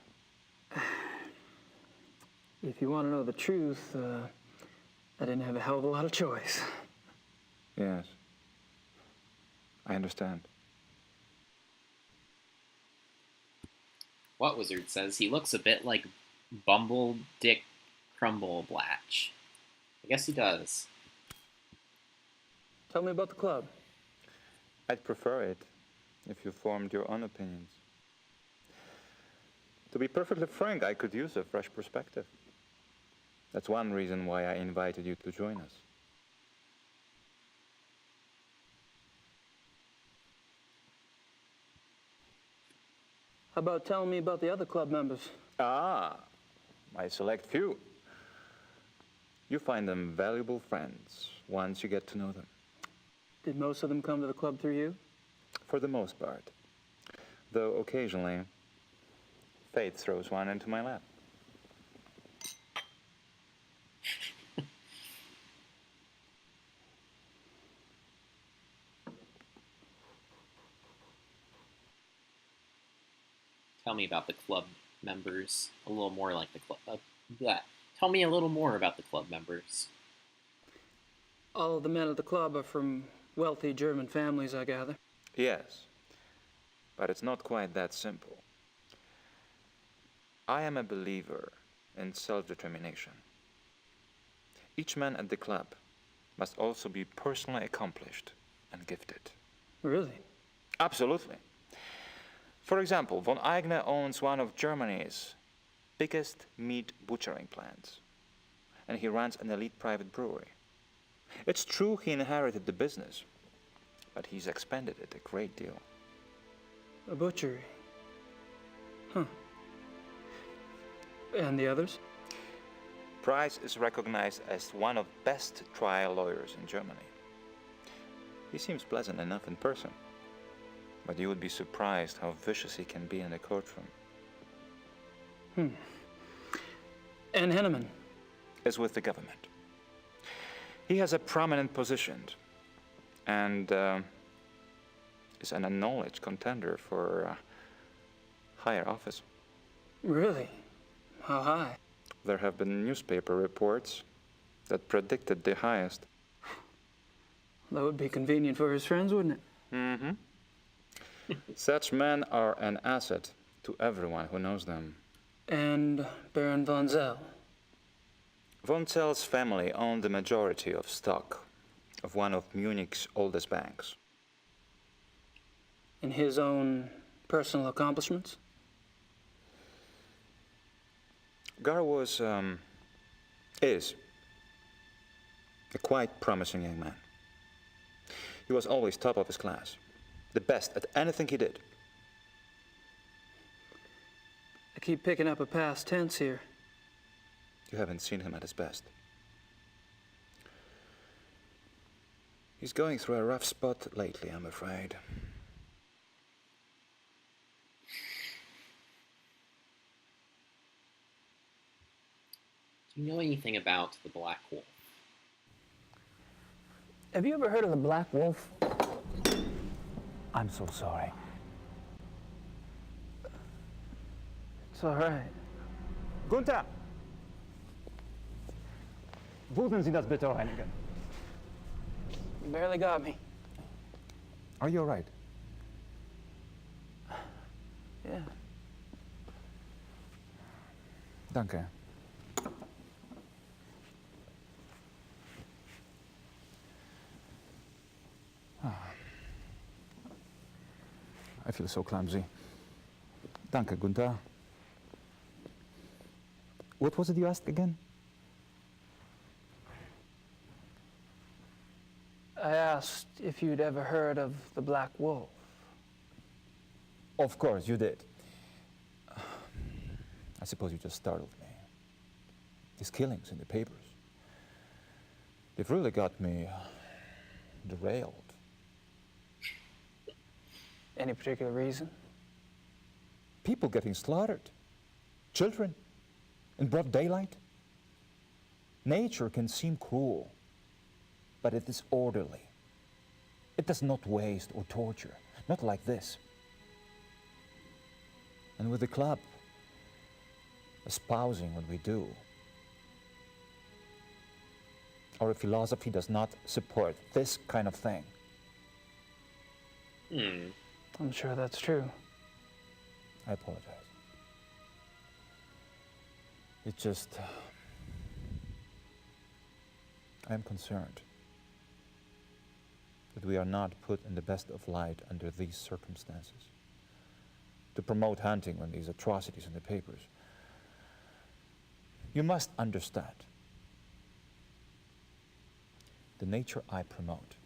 If you want to know the truth, I didn't have a hell of a lot of choice. Yes. I understand. What Wizard says, he looks a bit like Bumble Dick Crumbleblatch. I guess he does. Tell me about the club. I'd prefer it if you formed your own opinions. To be perfectly frank, I could use a fresh perspective. That's one reason why I invited you to join us. How about telling me about the other club members? Ah, my select few. You find them valuable friends once you get to know them. Did most of them come to the club through you? For the most part. Though occasionally, fate throws one into my lap. Tell me about the club members. A little more like the club. Tell me a little more about the club members. All of the men at the club are from wealthy German families, I gather. Yes, but it's not quite that simple. I am a believer in self-determination. Each man at the club must also be personally accomplished and gifted. Really? Absolutely. For example, von Eigner owns one of Germany's biggest meat butchering plants, and he runs an elite private brewery. It's true he inherited the business, but he's expanded it a great deal. A butchery? Huh. And the others? Price is recognized as one of the best trial lawyers in Germany. He seems pleasant enough in person, but you would be surprised how vicious he can be in a courtroom. And Henneman? Is with the government. He has a prominent position and is an acknowledged contender for higher office. Really? How high? There have been newspaper reports that predicted the highest. That would be convenient for his friends, wouldn't it? Mm-hmm. Such men are an asset to everyone who knows them. And Baron von Zell? Von Zell's family owned the majority of stock of one of Munich's oldest banks. In his own personal accomplishments? Gar is a quite promising young man. He was always top of his class, the best at anything he did. I keep picking up a past tense here. You haven't seen him at his best. He's going through a rough spot lately, I'm afraid. Do you know anything about the Black Wolf? Have you ever heard of the Black Wolf? I'm so sorry. It's all right. Gunther! Würden Sie das bitte reinigen? You barely got me. Are you all right? Yeah. Danke. I feel so clumsy. Danke, Gunther. What was it you asked again? I asked if you'd ever heard of the Black Wolf. Of course, you did. I suppose you just startled me. These killings in the papers, they've really got me derailed. Any particular reason? People getting slaughtered. Children. In broad daylight. Nature can seem cruel, but it is orderly. It does not waste or torture. Not like this. And with the club espousing what we do, our philosophy does not support this kind of thing. I'm sure that's true. I apologize. It's just, I am concerned that we are not put in the best of light under these circumstances. To promote hunting when these atrocities in the papers. You must understand, the nature I promote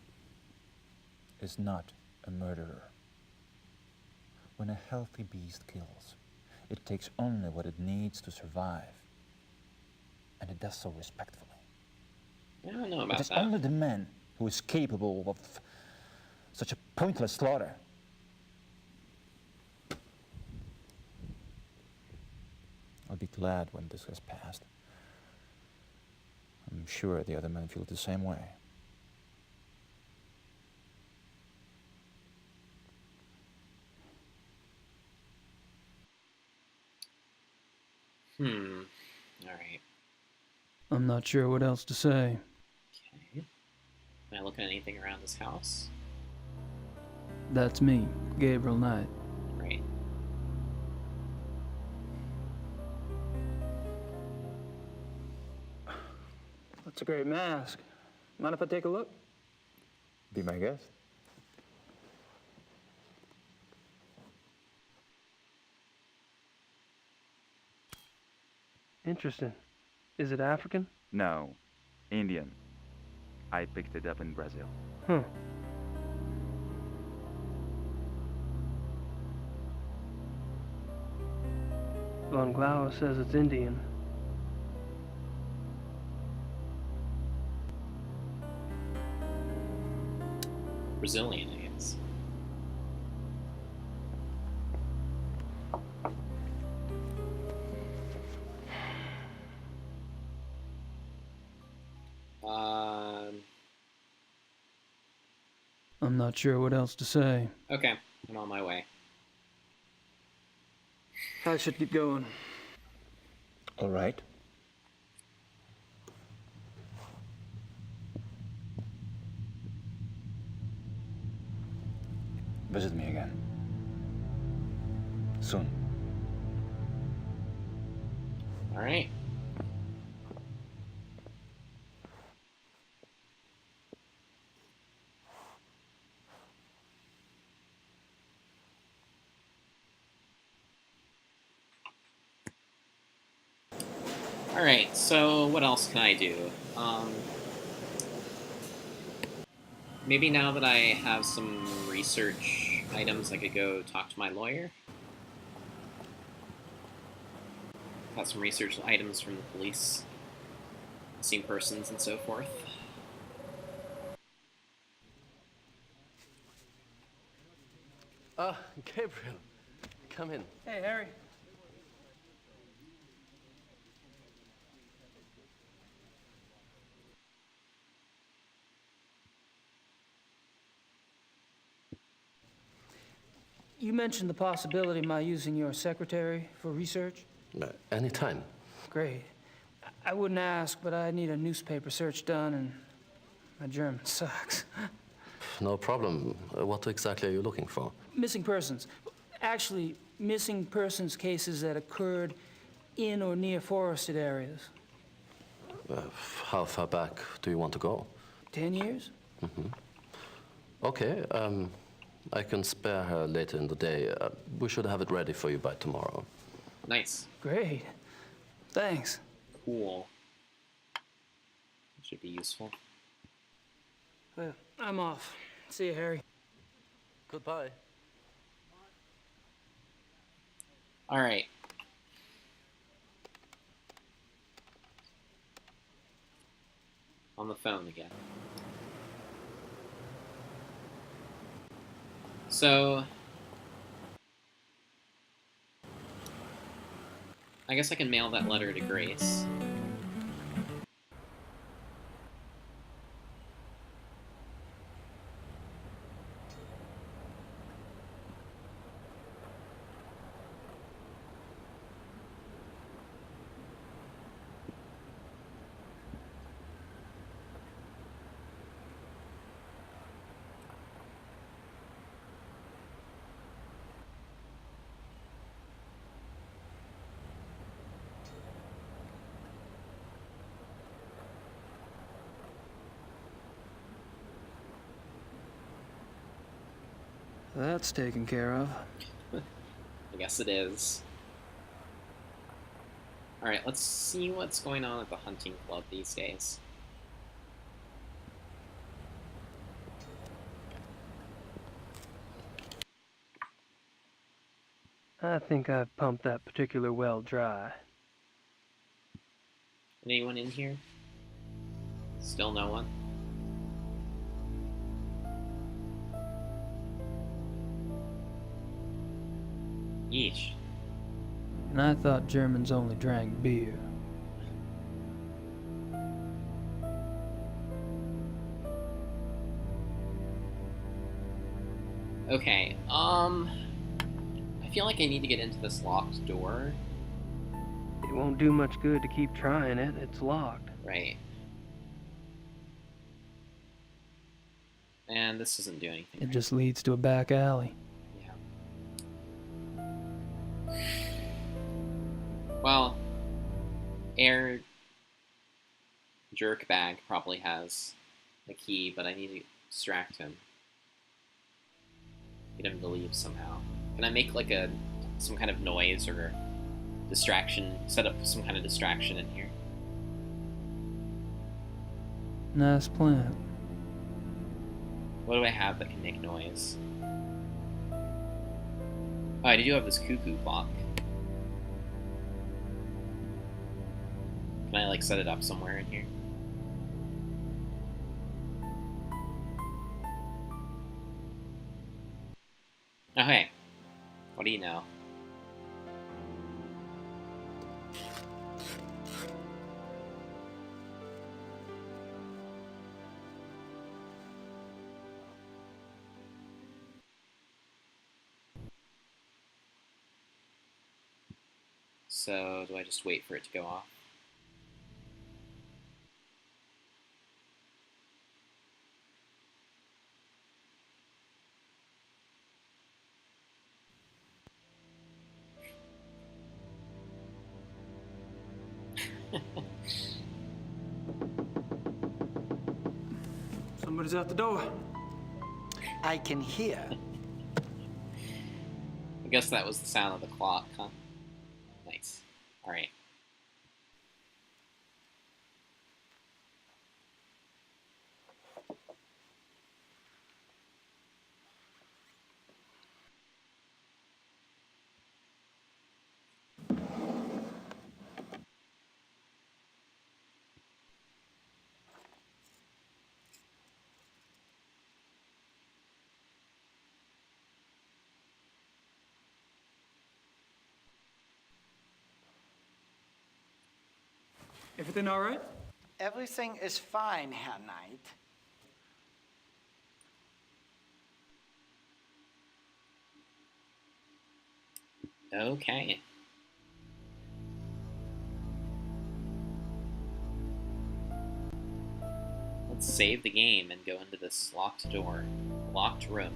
is not a murderer. When a healthy beast kills, it takes only what it needs to survive, and it does so respectfully. I don't know about It is that. only the man who is capable of such a pointless slaughter. I'll be glad when this has passed. I'm sure the other men feel the same way. All right. I'm not sure what else to say. Okay. Can I look at anything around this house? That's me, Gabriel Knight. Right. That's a great mask. Mind if I take a look? Be my guest. Interesting. Is it African? No, Indian. I picked it up in Brazil. Huh. Von Glauer says it's Indian. Brazilian, I guess. I'm not sure what else to say. Okay, I'm on my way. I should get going. All right. Visit me again. Soon. All right. All right, so what else can I do? Maybe now that I have some research items, I could go talk to my lawyer. Got some research items from the police, missing persons, and so forth. Gabriel, come in. Hey, Harry. You mentioned the possibility of my using your secretary for research? Anytime. Great. I wouldn't ask, but I need a newspaper search done, and my German sucks. No problem. What exactly are you looking for? Missing persons. Actually, missing persons cases that occurred in or near forested areas. How far back do you want to go? 10 years? Okay, I can spare her later in the day. We should have it ready for you by tomorrow. Nice. Great. Thanks. Cool. Should be useful. Well, I'm off. See you, Harry. Goodbye. All right. On the phone again. So, I guess I can mail that letter to Grace. That's taken care of. I guess it is. Alright, let's see what's going on at the hunting club these days. I think I've pumped that particular well dry. Anyone in here? Still no one? Yeesh. And I thought Germans only drank beer. Okay, I feel like I need to get into this locked door. It won't do much good to keep trying it. It's locked. Right. And this doesn't do anything. It just leads to a back alley. Well, Air Jerkbag probably has a key, but I need to distract him. Get him to leave somehow. Can I make like some kind of noise or distraction, set up some kind of distraction in here? Nice plan. What do I have that can make noise? Oh, I do have this cuckoo clock. Can I like set it up somewhere in here? Oh hey, what do you know? So, do I just wait for it to go off? Somebody's at the door. I can hear. I guess that was the sound of the clock, huh? Nice. Alright. Everything all right? Everything is fine, Herr Knight. Okay. Let's save the game and go into this locked door. Locked room.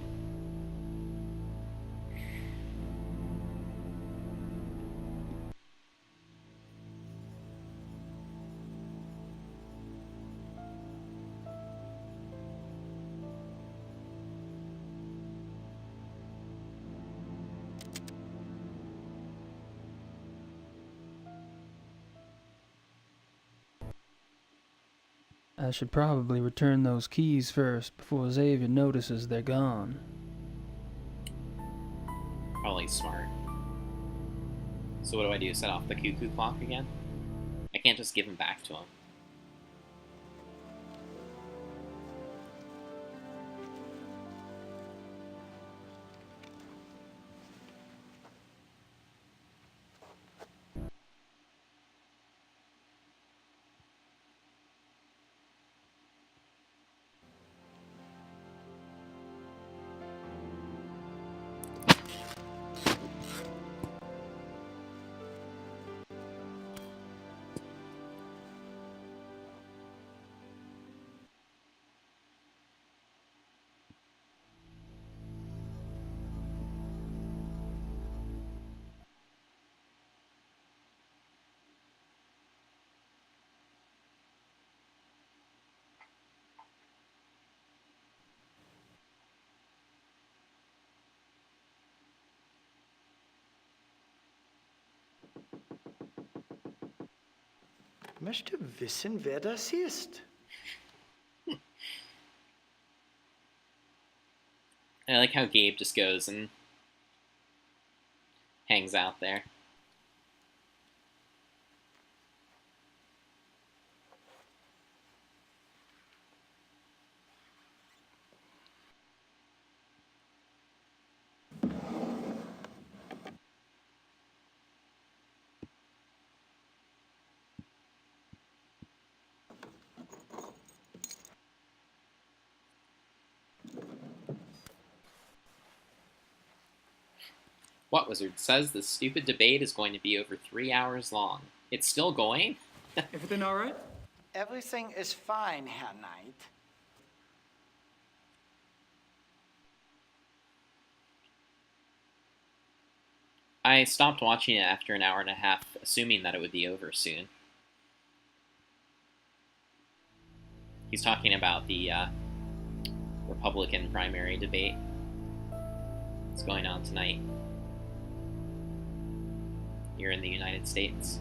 I should probably return those keys first before Xavier notices they're gone. Probably smart. So what do I do? Set off the cuckoo clock again? I can't just give him back to him. Möchte wissen, wer das ist. I like how Gabe just goes and hangs out there. What Wizard says the stupid debate is going to be over 3 hours long. It's still going? Everything all right? Everything is fine, Herr Knight. I stopped watching it after an hour and a half, assuming that it would be over soon. He's talking about the Republican primary debate. It's going on tonight here in the United States.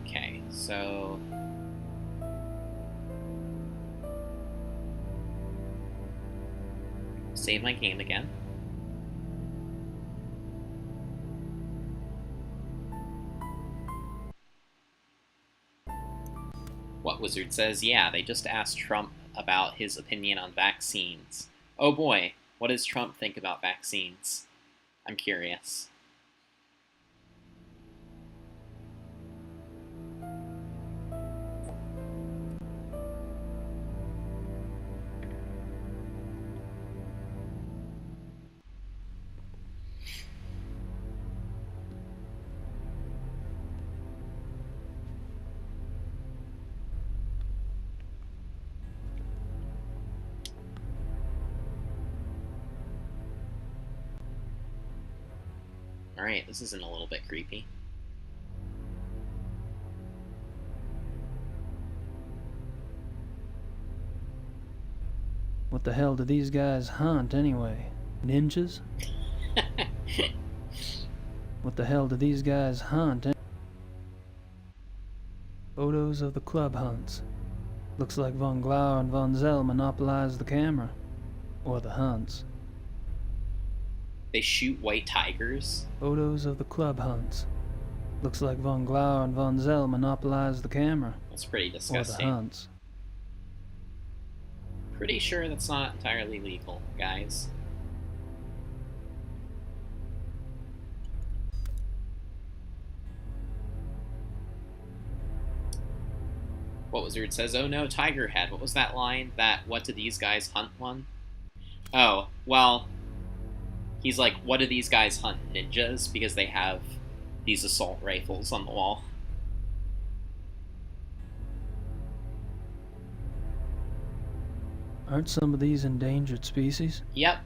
Okay, so save my game again. What Wizard says, yeah, they just asked Trump about his opinion on vaccines. Oh boy, what does Trump think about vaccines? I'm curious. Alright, this isn't a little bit creepy. What the hell do these guys hunt anyway? Ninjas? What the hell do these guys hunt? Photos of the club hunts. Looks like von Glauer and von Zell monopolized the camera. Or the hunts. They shoot white tigers? Photos of the club hunts. Looks like von Glauer and von Zell monopolized the camera. That's pretty Or the disgusting. hunts. Pretty sure that's not entirely legal, guys. What Wizard says, oh no, Tiger Head. What was that line? That what do these guys hunt one? Oh, well, He's like, what do these guys hunt? Ninjas? Because they have these assault rifles on the wall. Aren't some of these endangered species? Yep.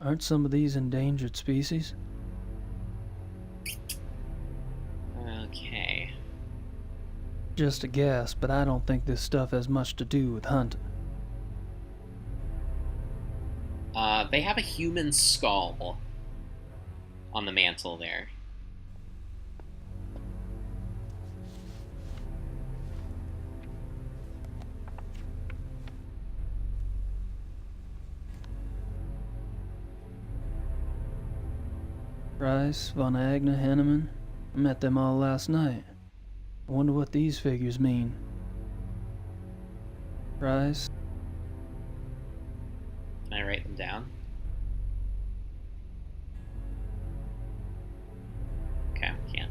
Aren't some of these endangered species? Okay. Just a guess, but I don't think this stuff has much to do with hunting. They have a human skull on the mantle there. Rice, Von Agner, Henneman. I met them all last night. I wonder what these figures mean. Rice. Can I write them down? Okay, I can.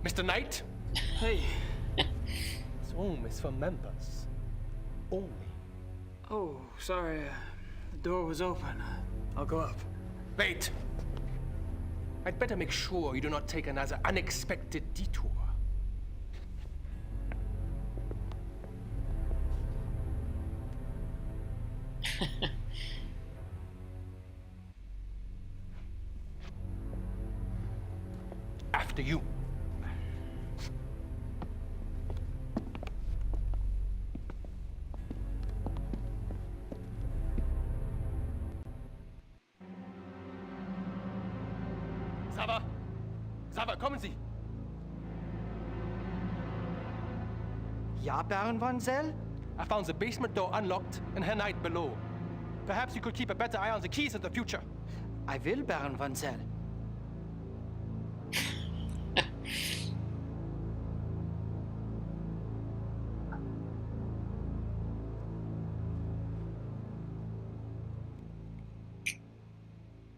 Mr. Knight? Hey. This room is for members. Only. Oh, sorry. The door was open. I'll go up. Wait. I'd better make sure you do not take another unexpected detour. After you. Sava, kommen Sie! Ja, Baron von Zell? I found the basement door unlocked and Herr Knight below. Perhaps you could keep a better eye on the keys in the future. I will, Baron von Zell.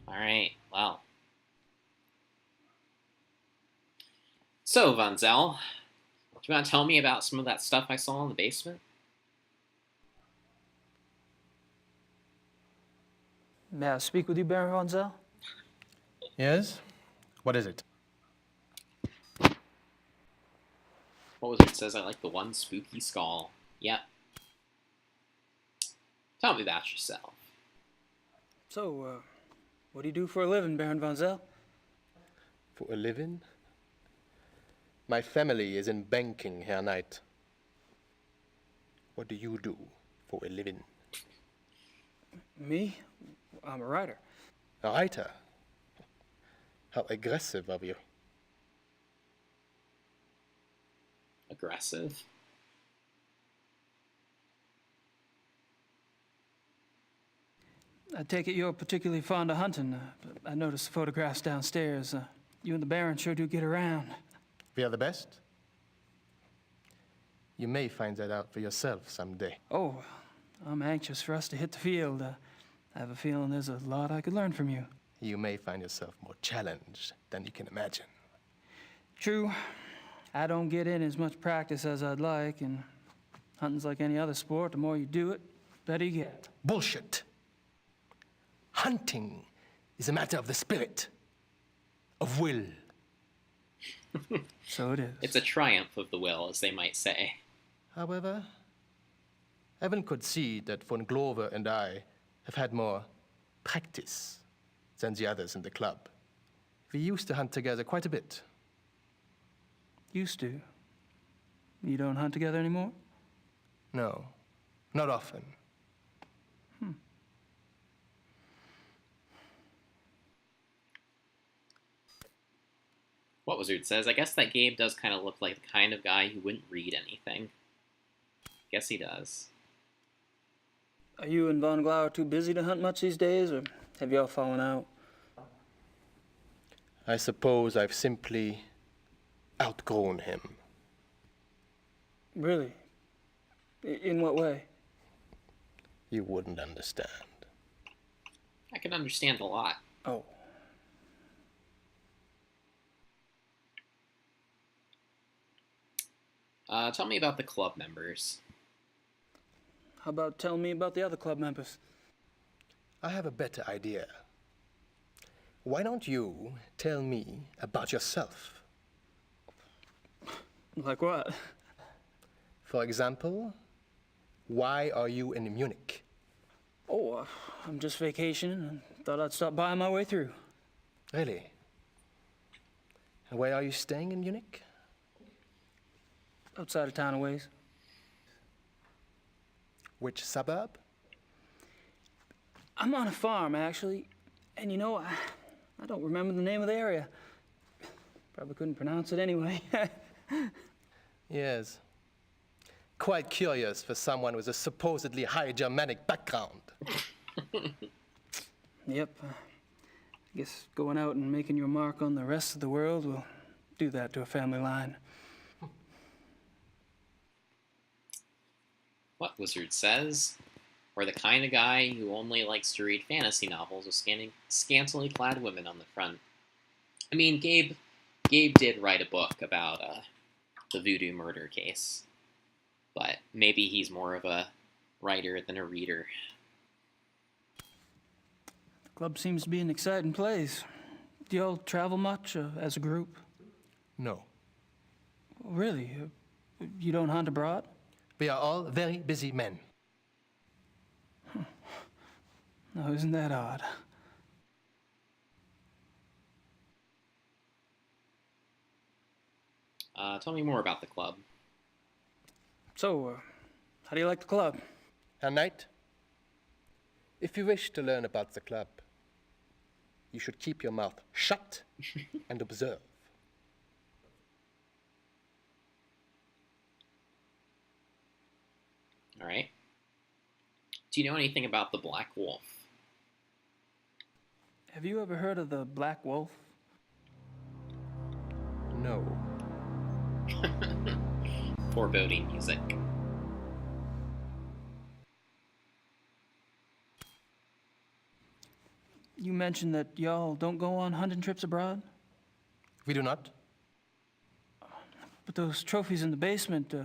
Alright, well. So, Von Zell, do you want to tell me about some of that stuff I saw in the basement? May I speak with you, Baron von Zell? Yes? What is it? What was it? Says I like the one spooky skull. Yep. Tell me about yourself. So, what do you do for a living, Baron von Zell? For a living? My family is in banking, Herr Knight. What do you do for a living? Me? I'm a writer. A writer? How aggressive of you. Aggressive? I take it you're particularly fond of hunting. I noticed the photographs downstairs. You and the Baron sure do get around. We are the best? You may find that out for yourself someday. Oh, I'm anxious for us to hit the field. I have a feeling there's a lot I could learn from you. You may find yourself more challenged than you can imagine. True. I don't get in as much practice as I'd like, and hunting's like any other sport. The more you do it, the better you get. Bullshit. Hunting is a matter of the spirit, of will. So it is. It's a triumph of the will, as they might say. However, Evan could see that von Glover and I have had more practice than the others in the club. We used to hunt together quite a bit. Used to. You don't hunt together anymore? No, not often. What Wizard says, I guess that Gabe does kind of look like the kind of guy who wouldn't read anything. Guess he does. Are you and Von Glauer too busy to hunt much these days, or have y'all fallen out? I suppose I've simply outgrown him. Really? In what way? You wouldn't understand. I can understand a lot. Oh. Tell me about the club members. How about telling me about the other club members? I have a better idea. Why don't you tell me about yourself? Like what? For example, why are you in Munich? Oh, I'm just vacationing and thought I'd stop by on my way through. Really? And where are you staying in Munich? Outside of town a ways. Which suburb? I'm on a farm, actually. And you know, I don't remember the name of the area. Probably couldn't pronounce it anyway. Yes. Quite curious for someone with a supposedly high Germanic background. Yep. I guess going out and making your mark on the rest of the world will do that to a family line. What Wizard says, or the kind of guy who only likes to read fantasy novels with scantily clad women on the front. I mean, Gabe did write a book about the voodoo murder case, but maybe he's more of a writer than a reader. The club seems to be an exciting place. Do y'all travel much as a group? No. Really? You don't hunt abroad? We are all very busy men. No, isn't that odd? Tell me more about the club. So, how do you like the club? Herr Knight, if you wish to learn about the club, you should keep your mouth shut and observe. All right. Do you know anything about the Black Wolf? Have you ever heard of the Black Wolf? No. Foreboding music. You mentioned that y'all don't go on hunting trips abroad? We do not. But those trophies in the basement,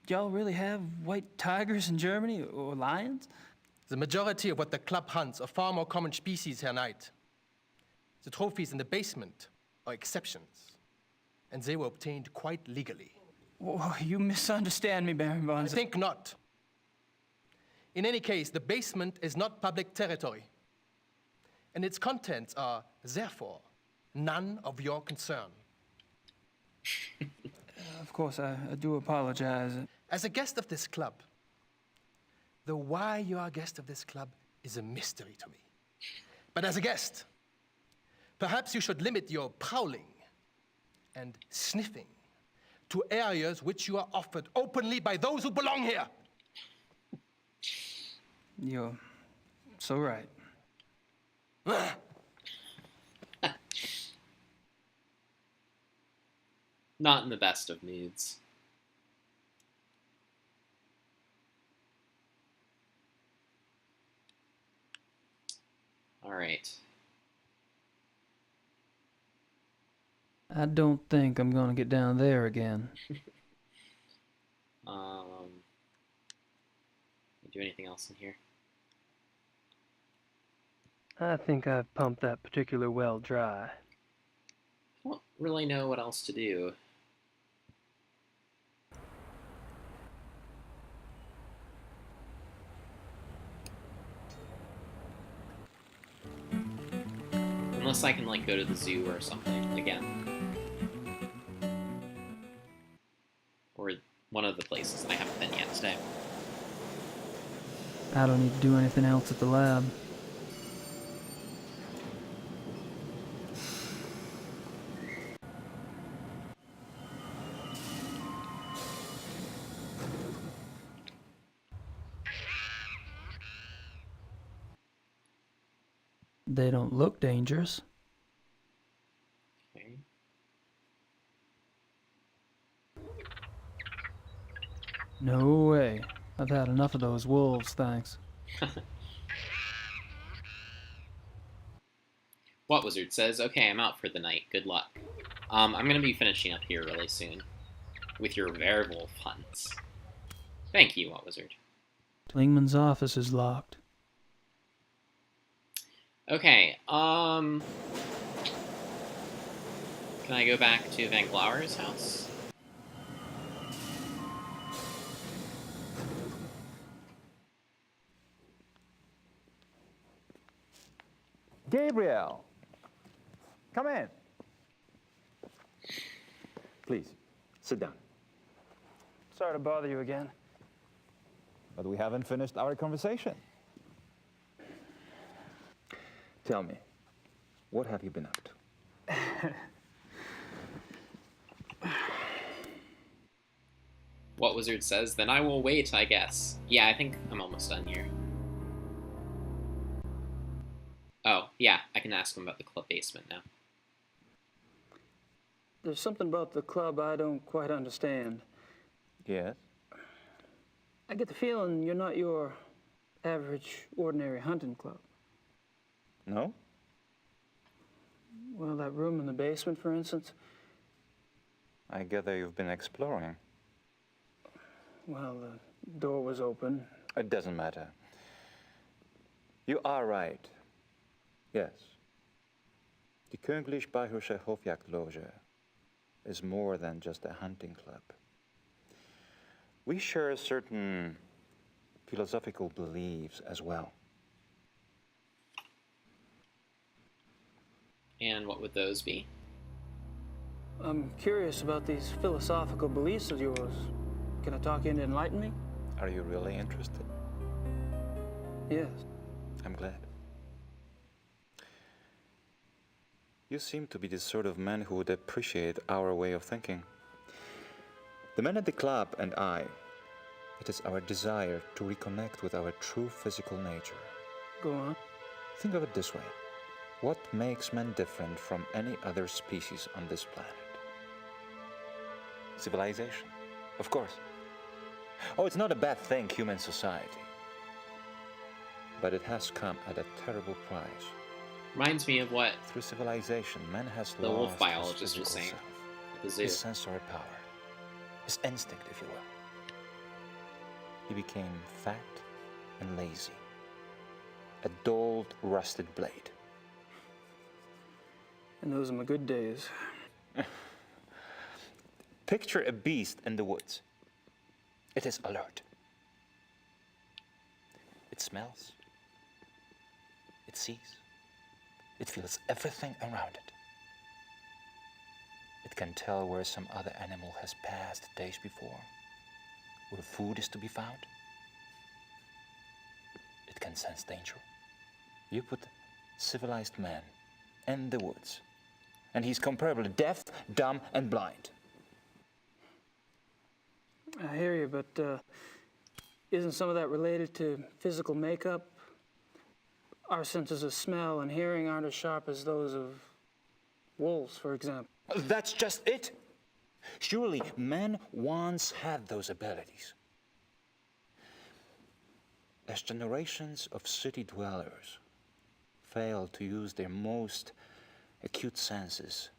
y'all really have white tigers in Germany or lions? The majority of what the club hunts are far more common species, Herr Knight. The trophies in the basement are exceptions, and they were obtained quite legally. Oh, you misunderstand me, Baron von. I think not. In any case, the basement is not public territory, and its contents are, therefore, none of your concern. Of course, I do apologize. As a guest of this club, the why you are a guest of this club is a mystery to me. But as a guest, perhaps you should limit your prowling and sniffing to areas which you are offered openly by those who belong here. You're so right. Not in the best of moods. All right. I don't think I'm gonna get down there again. Do anything else in here? I think I've pumped that particular well dry. I don't really know what else to do. Unless I can, like, go to the zoo or something again. Or one of the places I haven't been yet today. I don't need to do anything else at the lab. They don't look dangerous. Okay. No way. I've had enough of those wolves, thanks. What Wizard says, okay, I'm out for the night. Good luck. I'm going to be finishing up here really soon with your werewolf hunts. Thank you, What Wizard. Klingman's office is locked. Okay, can I go back to Van Glauer's house? Gabriel! Come in. Please, sit down. Sorry to bother you again. But we haven't finished our conversation. Tell me, what have you been up to? What Wizard says, then I will wait, I guess. Yeah, I think I'm almost done here. Oh, yeah, I can ask him about the club basement now. There's something about the club I don't quite understand. Yes? I get the feeling you're not your average, ordinary hunting club. No? Well, that room in the basement, for instance. I gather you've been exploring. Well, the door was open. It doesn't matter. You are right. Yes. The Königlich Bayerische Hofjagdloge is more than just a hunting club. We share certain philosophical beliefs as well. And what would those be? I'm curious about these philosophical beliefs of yours. Can I talk you into enlighten me? Are you really interested? Yes. I'm glad. You seem to be the sort of man who would appreciate our way of thinking. The men at the club and I, it is our desire to reconnect with our true physical nature. Go on. Think of it this way. What makes man different from any other species on this planet? Civilization, of course. Oh, it's not a bad thing, human society. But it has come at a terrible price. Reminds me of what Through civilization, man has the lost wolf biologist his was physical saying self, at the zoo. his sensory power, his instinct, if you will. He became fat and lazy, a dulled, rusted blade. And those are my good days. Picture a beast in the woods. It is alert. It smells. It sees. It feels everything around it. It can tell where some other animal has passed days before, where food is to be found. It can sense danger. You put civilized man in the woods, and he's comparably deaf, dumb, and blind. I hear you, but isn't some of that related to physical makeup? Our senses of smell and hearing aren't as sharp as those of wolves, for example. That's just it. Surely man once had those abilities. As generations of city dwellers failed to use their most acute senses,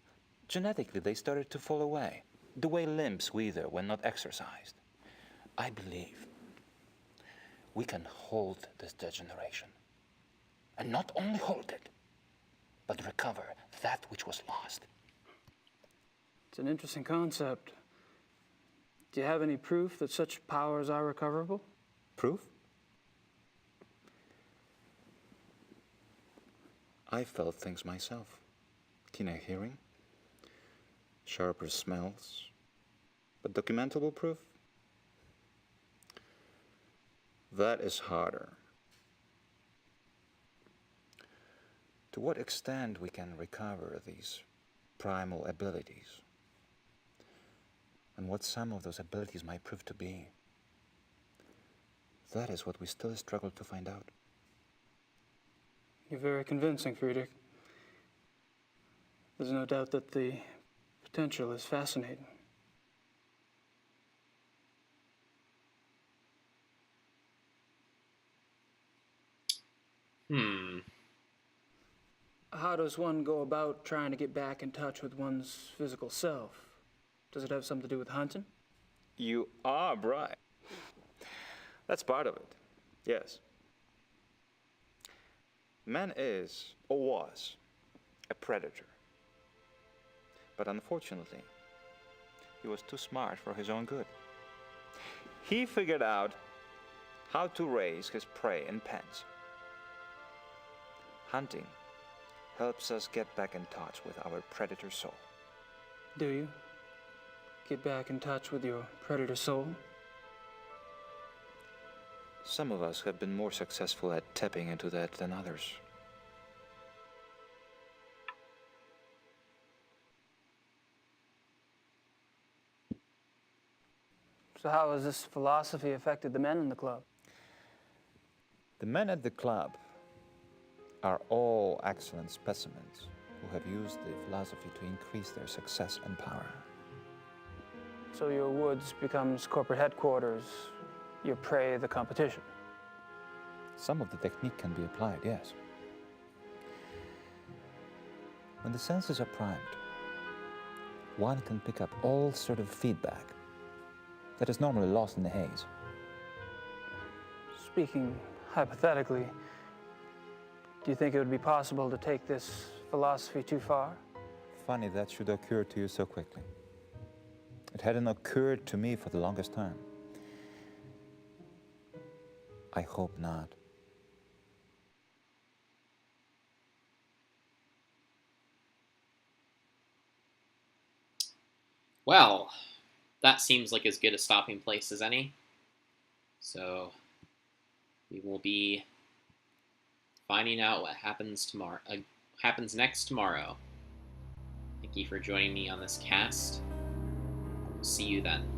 genetically they started to fall away, the way limbs wither when not exercised. I believe we can hold this degeneration. And not only hold it, but recover that which was lost. It's an interesting concept. Do you have any proof that such powers are recoverable? Proof? I felt things myself. Keener hearing, sharper smells, but documentable proof? That is harder. To what extent we can recover these primal abilities, and what some of those abilities might prove to be, that is what we still struggle to find out. You're very convincing, Friedrich. There's no doubt that the potential is fascinating. How does one go about trying to get back in touch with one's physical self? Does it have something to do with hunting? You are right. That's part of it, yes. Man is, or was, a predator. But unfortunately, he was too smart for his own good. He figured out how to raise his prey in pens. Hunting helps us get back in touch with our predator soul. Do you? Get back in touch with your predator soul? Some of us have been more successful at tapping into that than others. So how has this philosophy affected the men in the club? The men at the club are all excellent specimens who have used the philosophy to increase their success and power. So your woods becomes corporate headquarters, your prey the competition. Some of the technique can be applied, yes. When the senses are primed, one can pick up all sort of feedback that is normally lost in the haze. Speaking hypothetically, do you think it would be possible to take this philosophy too far? Funny that should occur to you so quickly. It hadn't occurred to me for the longest time. I hope not. Well, that seems like as good a stopping place as any. So we will be finding out what happens tomorrow. Happens next tomorrow. Thank you for joining me on this cast. See you then.